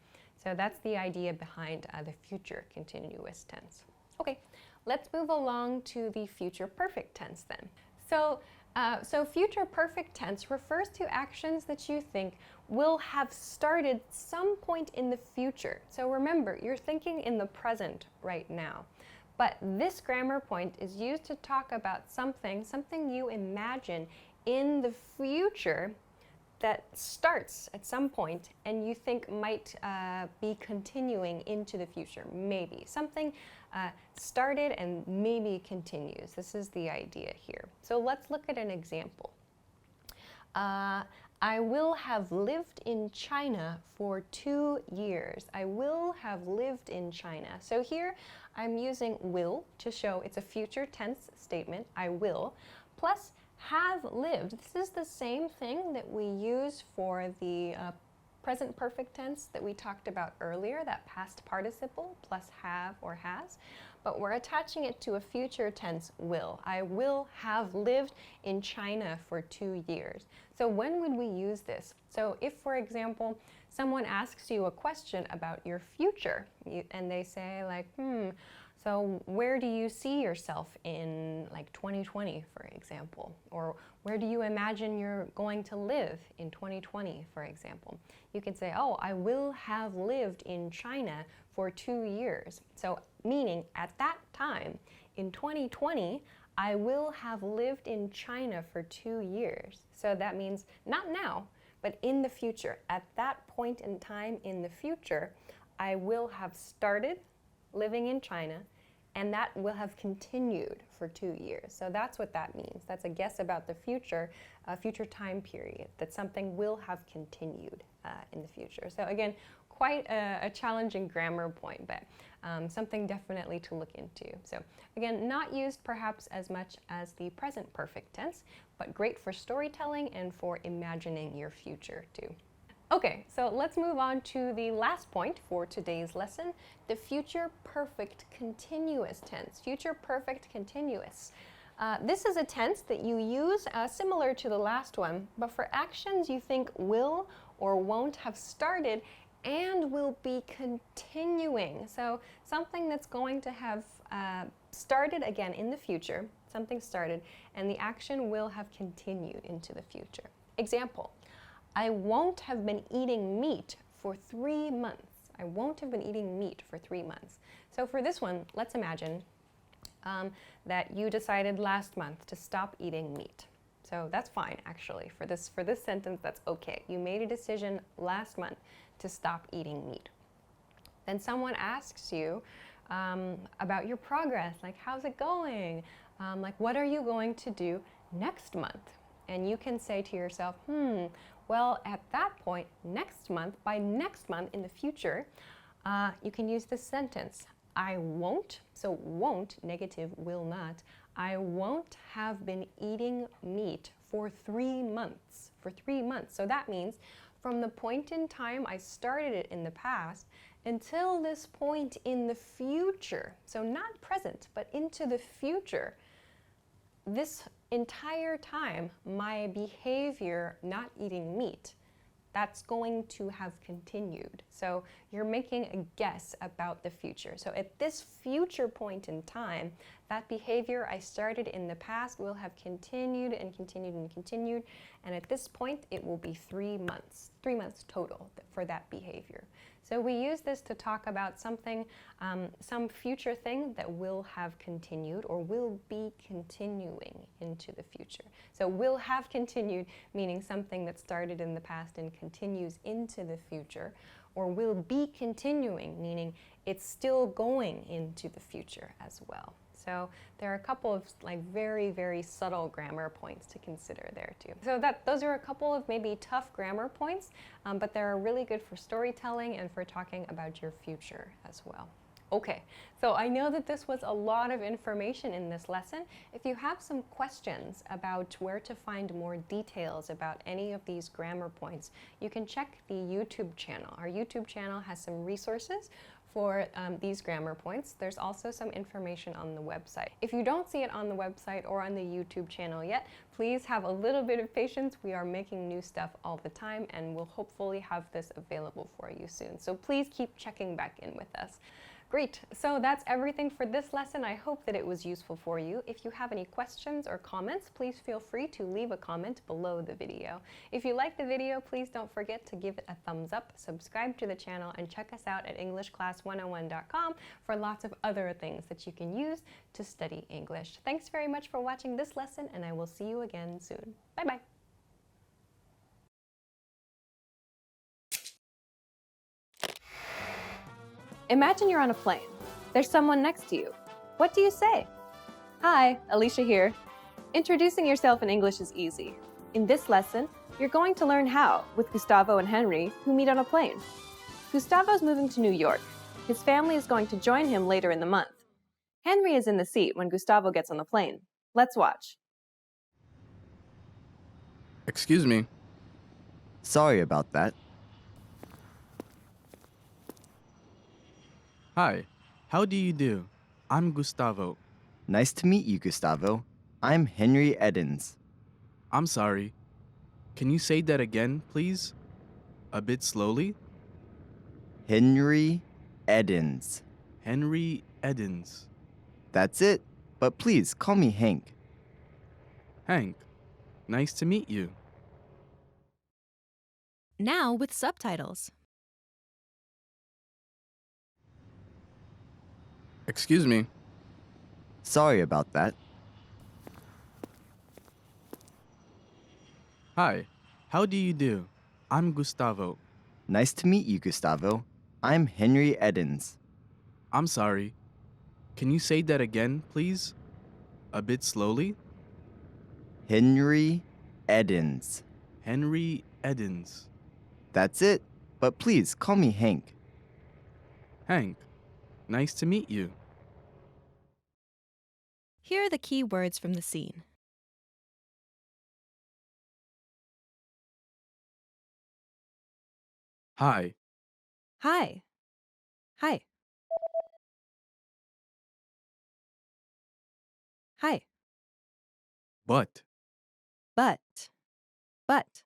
So that's the idea behind the future continuous tense. Okay, let's move along to the future perfect tense then. So future perfect tense refers to actions that you think will have started some point in the future. So remember, you're thinking in the present right now. But this grammar point is used to talk about something you imagine in the future that starts at some point and you think might be continuing into the future, maybe. Something started and maybe continues. This is the idea here. So let's look at an example. I will have lived in China for 2 years. I will have lived in China. So here I'm using will to show it's a future tense statement, I will, plus have lived. This is the same thing that we use for the present perfect tense that we talked about earlier, that past participle plus have or has, but we're attaching it to a future tense will. I will have lived in China for 2 years. So when would we use this? So if, for example, someone asks you a question about your future and they say like, So where do you see yourself in like 2020, for example? Or where do you imagine you're going to live in 2020, for example? You can say, oh, I will have lived in China for 2 years. So meaning at that time, in 2020, I will have lived in China for 2 years. So that means not now, but in the future. At that point in time in the future, I will have started living in China, and that will have continued for 2 years. So that's what that means. That's a guess about the future, a future time period, that something will have continued in the future. So again, quite a challenging grammar point, but something definitely to look into. So again, not used perhaps as much as the present perfect tense, but great for storytelling and for imagining your future too. Okay, so let's move on to the last point for today's lesson, the future perfect continuous tense. Future perfect continuous. This is a tense that you use similar to the last one, but for actions you think will or won't have started and will be continuing. So something that's going to have started again in the future, something started, and the action will have continued into the future. Example, I won't have been eating meat for 3 months. I won't have been eating meat for 3 months. So for this one, let's imagine that you decided last month to stop eating meat. So that's fine, actually. For this sentence, that's okay. You made a decision last month to stop eating meat. Then someone asks you about your progress, like how's it going? Like what are you going to do next month? And you can say to yourself, well, at that point, next month, by next month in the future, you can use this sentence. I won't, so won't, negative, will not. I won't have been eating meat for 3 months. For 3 months. So that means from the point in time I started it in the past until this point in the future. So not present, but into the future. This entire time, my behavior not eating meat, that's going to have continued. So you're making a guess about the future. So at this future point in time, that behavior I started in the past will have continued and continued and continued. And at this point, it will be 3 months total for that behavior. So we use this to talk about something, some future thing that will have continued or will be continuing into the future. So will have continued, meaning something that started in the past and continues into the future, or will be continuing, meaning it's still going into the future as well. So there are a couple of like very, very subtle grammar points to consider there too. So those are a couple of maybe tough grammar points, but they're really good for storytelling and for talking about your future as well. Okay, so I know that this was a lot of information in this lesson. If you have some questions about where to find more details about any of these grammar points, you can check the YouTube channel. Our YouTube channel has some resources for these grammar points. There's also some information on the website. If you don't see it on the website or on the YouTube channel yet, please have a little bit of patience. We are making new stuff all the time and we'll hopefully have this available for you soon. So please keep checking back in with us. Great, so that's everything for this lesson. I hope that it was useful for you. If you have any questions or comments, please feel free to leave a comment below the video. If you like the video, please don't forget to give it a thumbs up, subscribe to the channel, and check us out at EnglishClass101.com for lots of other things that you can use to study English. Thanks very much for watching this lesson, and I will see you again soon. Bye-bye. Imagine you're on a plane. There's someone next to you. What do you say? Hi, Alicia here. Introducing yourself in English is easy. In this lesson, you're going to learn how with Gustavo and Henry, who meet on a plane. Gustavo's moving to New York. His family is going to join him later in the month. Henry is in the seat when Gustavo gets on the plane. Let's watch. Excuse me. Sorry about that. Hi. How do you do? I'm Gustavo. Nice to meet you, Gustavo. I'm Henry Edens. I'm sorry. Can you say that again, please? A bit slowly? Henry Edens. Henry Edens. That's it. But please call me Hank. Hank, nice to meet you. Now with subtitles. Excuse me. Sorry about that. Hi, how do you do? I'm Gustavo. Nice to meet you, Gustavo. I'm Henry Edens. I'm sorry. Can you say that again, please? A bit slowly? Henry Edens. Henry Edens. That's it. But please call me Hank. Hank, nice to meet you. Here are the key words from the scene. Hi, Hi. Hi. Hi. but, But. But.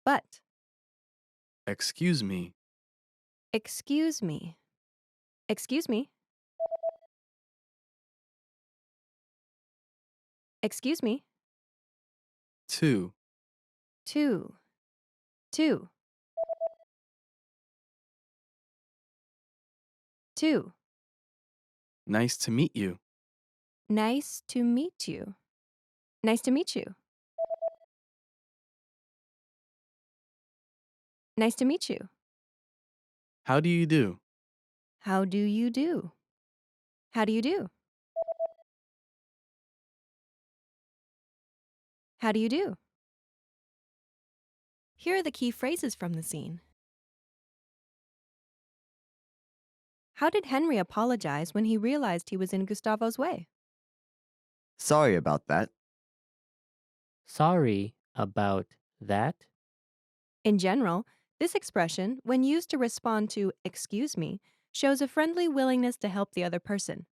But. excuse me, Excuse me. Excuse me. Excuse me. two, Two. Two. Two. nice to meet you. Nice to meet you. Nice to meet you. Nice to meet you. How do you do? How do you do? How do you do? How do you do? Here are the key phrases from the scene. How did Henry apologize when he realized he was in Gustavo's way? Sorry about that. Sorry about that. In general, this expression, when used to respond to "excuse me," shows a friendly willingness to help the other person.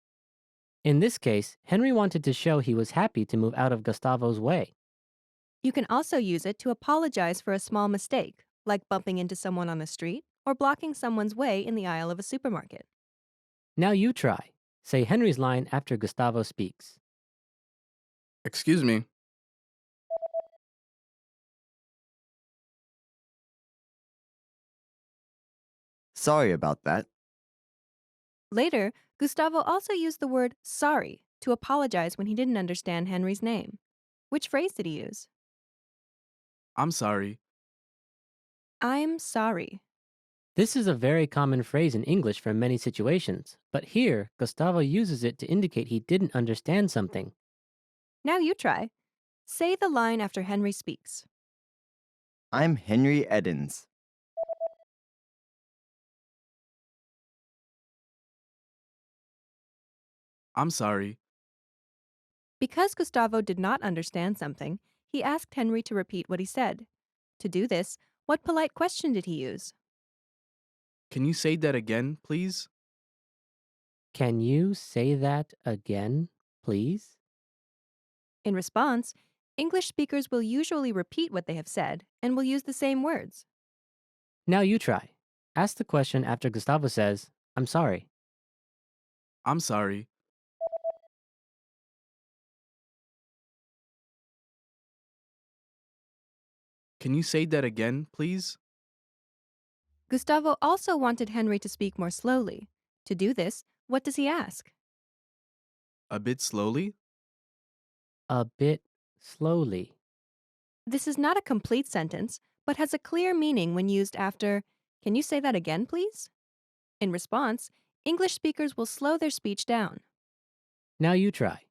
In this case, Henry wanted to show he was happy to move out of Gustavo's way. You can also use it to apologize for a small mistake, like bumping into someone on the street or blocking someone's way in the aisle of a supermarket. Now you try. Say Henry's line after Gustavo speaks. Excuse me. Sorry about that. Later, Gustavo also used the word sorry to apologize when he didn't understand Henry's name. Which phrase did he use? I'm sorry. I'm sorry. This is a very common phrase in English for many situations, but here, Gustavo uses it to indicate he didn't understand something. Now you try. Say the line after Henry speaks. I'm Henry Edens. I'm sorry. Because Gustavo did not understand something, he asked Henry to repeat what he said. To do this, what polite question did he use? Can you say that again, please? Can you say that again, please? In response, English speakers will usually repeat what they have said and will use the same words. Now you try. Ask the question after Gustavo says, I'm sorry. I'm sorry. Can you say that again, please? Gustavo also wanted Henry to speak more slowly. To do this, what does he ask? A bit slowly? A bit slowly. This is not a complete sentence, but has a clear meaning when used after, "Can you say that again, please?" In response, English speakers will slow their speech down. Now you try.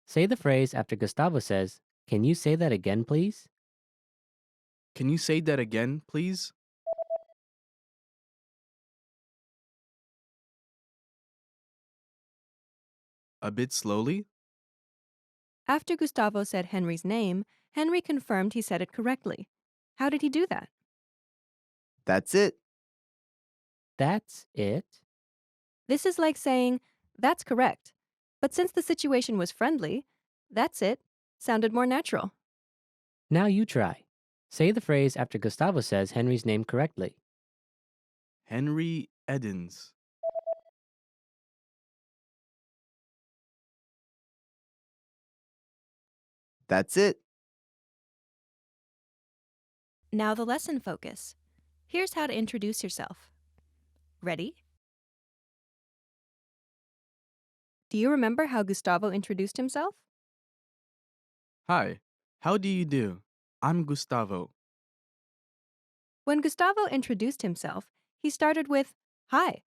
Say the phrase after Gustavo says, Can you say that again, please? Can you say that again, please? A bit slowly? After Gustavo said Henry's name, Henry confirmed he said it correctly. How did he do that? That's it. That's it. This is like saying, "That's correct." But since the situation was friendly, "That's it" sounded more natural. Now you try. Say the phrase after Gustavo says Henry's name correctly. Henry Edens. That's it. Now the lesson focus. Here's how to introduce yourself. Ready? Do you remember how Gustavo introduced himself? Hi, how do you do? I'm Gustavo. When Gustavo introduced himself, he started with hi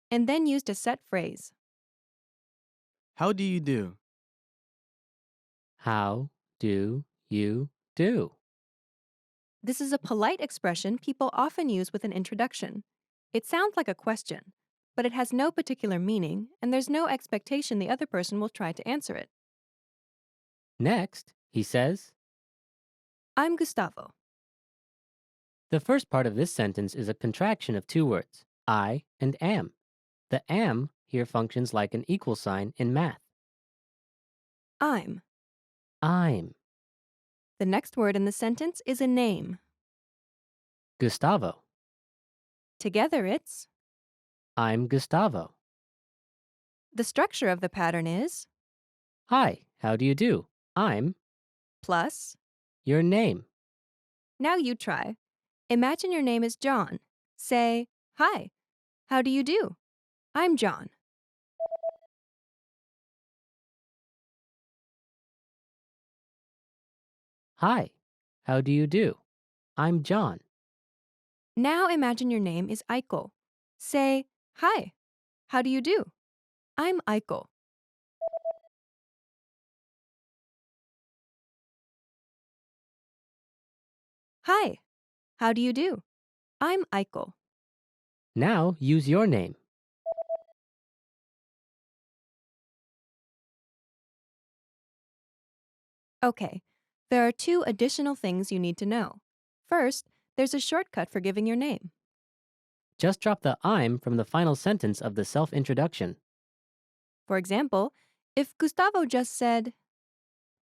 and then used a set phrase. How do you do? How do you do? This is a polite expression people often use with an introduction. It sounds like a question, but it has no particular meaning, and there's no expectation the other person will try to answer it. Next, he says, I'm Gustavo. the first part of this sentence is a contraction of two words, I and am. The am here functions like an equal sign in math. I'm. I'm The next word in the sentence is a name. Gustavo. Together it's. I'm Gustavo. The structure of the pattern is Hi, how do you do? I'm plus. your name. Now you try. Imagine your name is John. Say, hi, how do you do? I'm John. Hi, how do you do? I'm John. Now imagine your name is Aiko. Say, hi, how do you do? I'm Aiko. Hi, how do you do? I'm Aiko. Now use your name. Okay, there are two additional things you need to know. First, there's a shortcut for giving your name. Just drop the I'm from the final sentence of the self-introduction. For example, if Gustavo just said,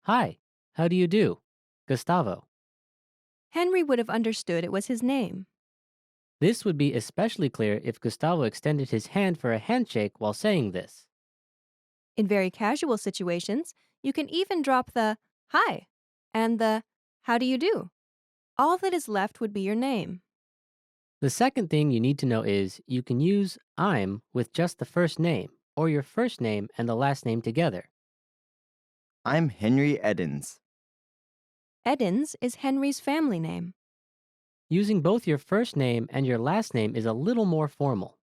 Hi, how do you do? Gustavo. Henry would have understood it was his name. This would be especially clear if Gustavo extended his hand for a handshake while saying this. In very casual situations, you can even drop the hi and the how do you do. All that is left would be your name. The second thing you need to know is you can use I'm with just the first name or your first name and the last name together. I'm Henry Edens. Edens is Henry's family name. Using both your first name and your last name is a little more formal.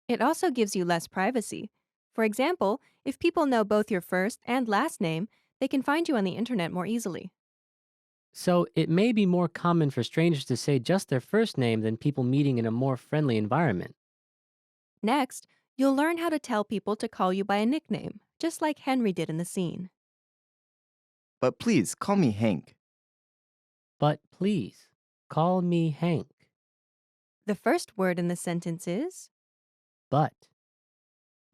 It also gives you less privacy. For example, if people know both your first and last name, they can find you on the internet more easily. So it may be more common for strangers to say just their first name than people meeting in a more friendly environment. Next, you'll learn how to tell people to call you by a nickname, just like Henry did in the scene. But please call me Hank. But please, call me Hank. The first word in the sentence is. But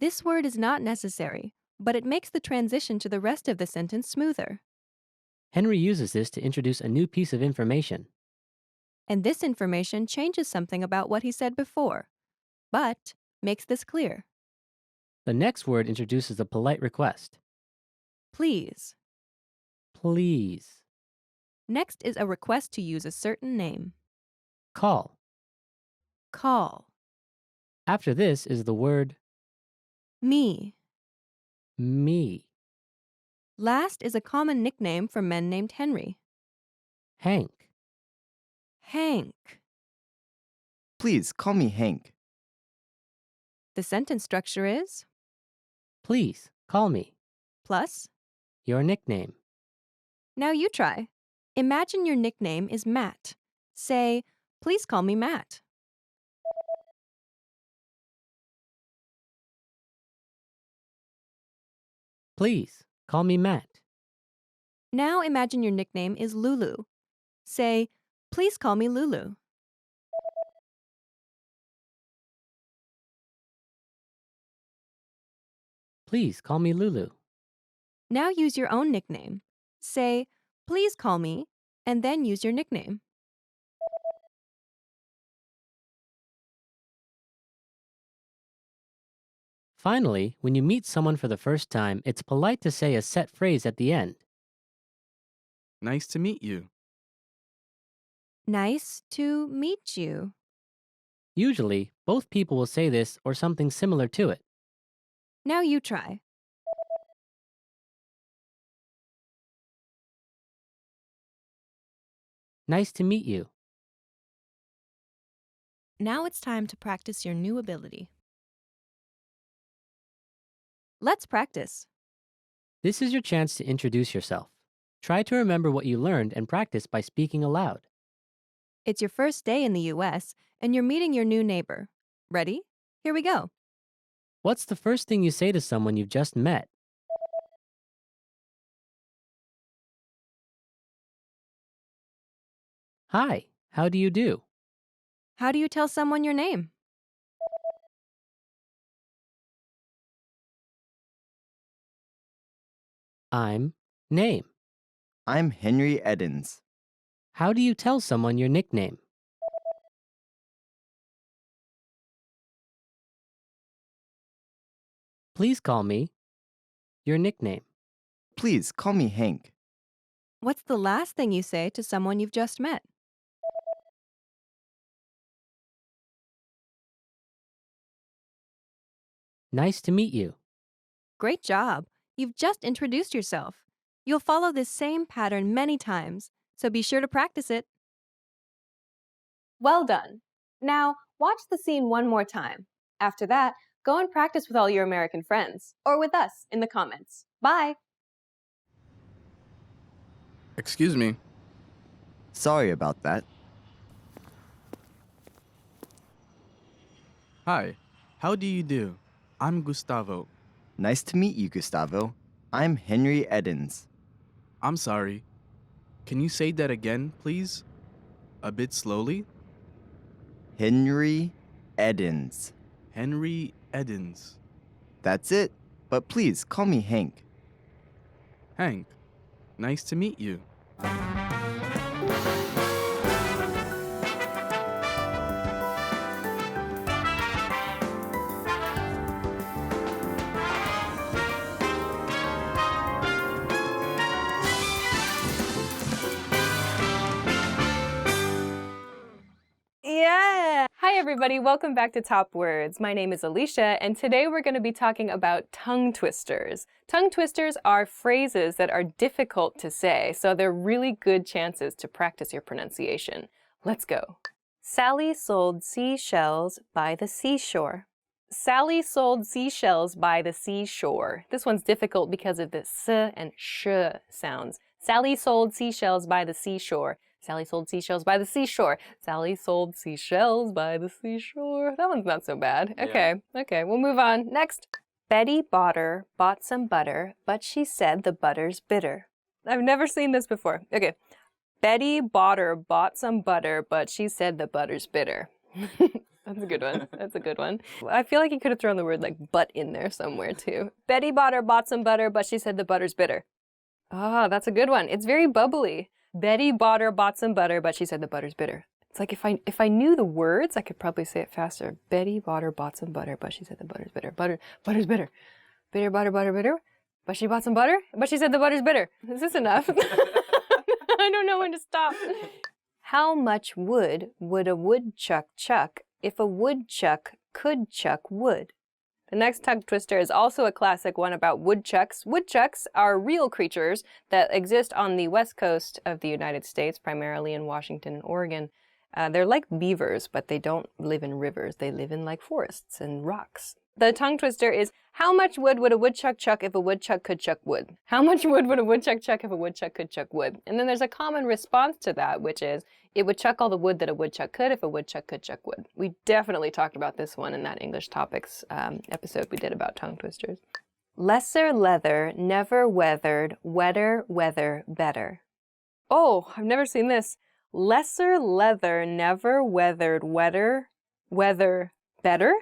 This word is not necessary, but it makes the transition to the rest of the sentence smoother. Henry uses this to introduce a new piece of information. And this information changes something about what he said before, but makes this clear. The next word introduces a polite request. Please. Please. Next is a request to use a certain name. Call. Call. After this is the word Me. me. Last is a common nickname for men named Henry. Hank. Hank. Please call me Hank. The sentence structure is Please, call me. plus. Your nickname. Now you try. Imagine your nickname is Matt. Say, please call me Matt. Please, call me Matt. Now imagine your nickname is Lulu. Say, please call me Lulu. Please, call me Lulu. Now use your own nickname. Say, please call me, and then use your nickname. Finally, when you meet someone for the first time, it's polite to say a set phrase at the end. Nice to meet you. Nice to meet you. Usually, both people will say this or something similar to it. Now you try. Nice to meet you. Now it's time to practice your new ability. Let's practice. This is your chance to introduce yourself. Try to remember what you learned and practice by speaking aloud. It's your first day in the US, and you're meeting your new neighbor. Ready? Here we go. What's the first thing you say to someone you've just met? Hi, how do you do? How do you tell someone your name? I'm name. I'm Henry Edens. How do you tell someone your nickname? Please call me your nickname. Please call me Hank. What's the last thing you say to someone you've just met? Nice to meet you. Great job. You've just introduced yourself. You'll follow this same pattern many times, so be sure to practice it. Well done. Now, watch the scene one more time. After that, go and practice with all your American friends, or with us in the comments. Bye! Excuse me. Sorry about that. Hi, how do you do? I'm Gustavo. Nice to meet you, Gustavo. I'm Henry Edens. I'm sorry. Can you say that again, please? A bit slowly? Henry Edens. Henry Edens. That's it. But please call me Hank. Hank, nice to meet you. Yeah! Hi everybody, welcome back to Top Words. My name is Alicia, and today we're going to be talking about tongue twisters. Tongue twisters are phrases that are difficult to say, so they're really good chances to practice your pronunciation. Let's go. Sally sold seashells by the seashore. Sally sold seashells by the seashore. This one's difficult because of the s and sh sounds. Sally sold seashells by the seashore. Sally sold seashells by the seashore. Sally sold seashells by the seashore. That one's not so bad. Okay, we'll move on. Next. Betty Botter bought some butter, but she said the butter's bitter. I've never seen this before. Okay. Betty Botter bought some butter, but she said the butter's bitter. That's a good one. That's a good one. I feel like you could have thrown the word like but in there somewhere too. Betty Botter bought some butter, but she said the butter's bitter. Ah, that's a good one. It's very bubbly. Betty Botter bought some butter, but she said the butter's bitter. It's like if I knew the words, I could probably say it faster. Betty Botter bought some butter, but she said the butter's bitter. Butter's bitter. Bitter, butter, bitter. But she bought some butter, but she said the butter's bitter. Is this enough? I don't know when to stop. How much wood would a woodchuck chuck if a woodchuck could chuck wood? The next tongue twister is also a classic one about woodchucks. Woodchucks are real creatures that exist on the west coast of the United States, primarily in Washington and Oregon. They're like beavers, but they don't live in rivers. They live in like forests and rocks. The tongue twister is, how much wood would a woodchuck chuck if a woodchuck could chuck wood? How much wood would a woodchuck chuck if a woodchuck could chuck wood? And then there's a common response to that, which is, it would chuck all the wood that a woodchuck could if a woodchuck could chuck wood. We definitely talked about this one in that English topics episode we did about tongue twisters. Lesser leather, never weathered, wetter weather better. Oh, I've never seen this. Lesser leather, never weathered, wetter weather better?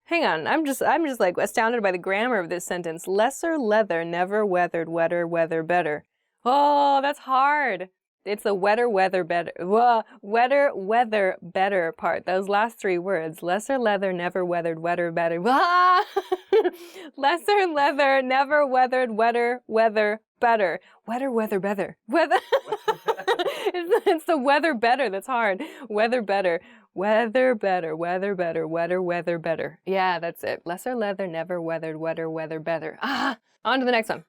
Hang on, I'm just like astounded by the grammar of this sentence. Lesser leather, never weathered, wetter weather better. Oh, that's hard. It's the wetter weather better, wetter weather better part. Those last three words. Lesser leather, never weathered, wetter better. Lesser leather, never weathered, wetter weather better. Weather better. Weather. It's the weather better that's hard. Weather better. Weather better. Weather better. Weather better. Yeah, that's it. Lesser leather, never weathered. Weather better. On to the next one.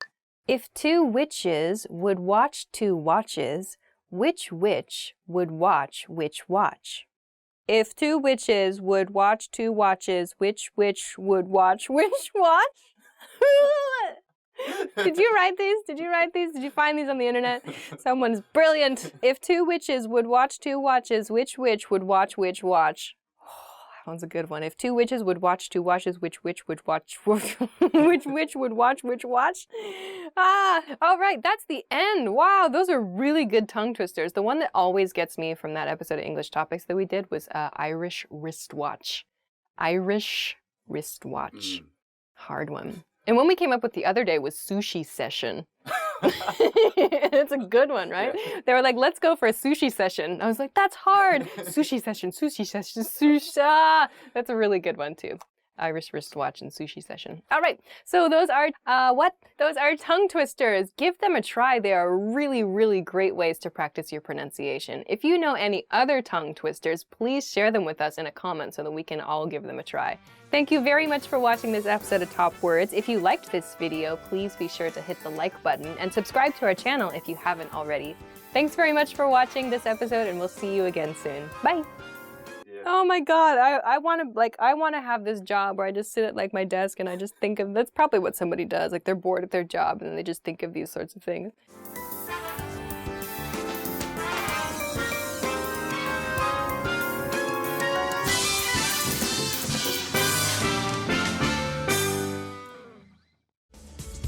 If two witches would watch two watches, which witch would watch which watch? If two witches would watch two watches, which witch would watch which watch? Did you write these? Did you write these? Did you find these on the internet? Someone's brilliant. If two witches would watch two watches, which witch would watch which watch? That one's a good one. If two witches would watch two watches, which witch would watch which witch would watch which watch? All right, that's the end. Wow, those are really good tongue twisters. The one that always gets me from that episode of English Topics that we did was Irish wristwatch. Irish wristwatch. Hard one. And one we came up with the other day was sushi session. It's a good one, right? Yeah. They were like, let's go for a sushi session. I was like, that's hard. Sushi session, sushi. That's a really good one too. Irish wristwatch and sushi session. All right, so those are Those are tongue twisters. Give them a try. They are really, really great ways to practice your pronunciation. If you know any other tongue twisters, please share them with us in a comment so that we can all give them a try. Thank you very much for watching this episode of Top Words. If you liked this video, please be sure to hit the like button and subscribe to our channel if you haven't already. Thanks very much for watching this episode, and we'll see you again soon. Bye. Oh my God, I want to have this job where I just sit at like my desk and I just think of, that's probably what somebody does, like they're bored at their job and they just think of these sorts of things.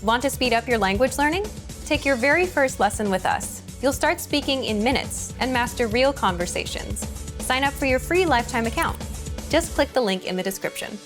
Want to speed up your language learning? Take your very first lesson with us. You'll start speaking in minutes and master real conversations. Sign up for your free lifetime account. Just click the link in the description.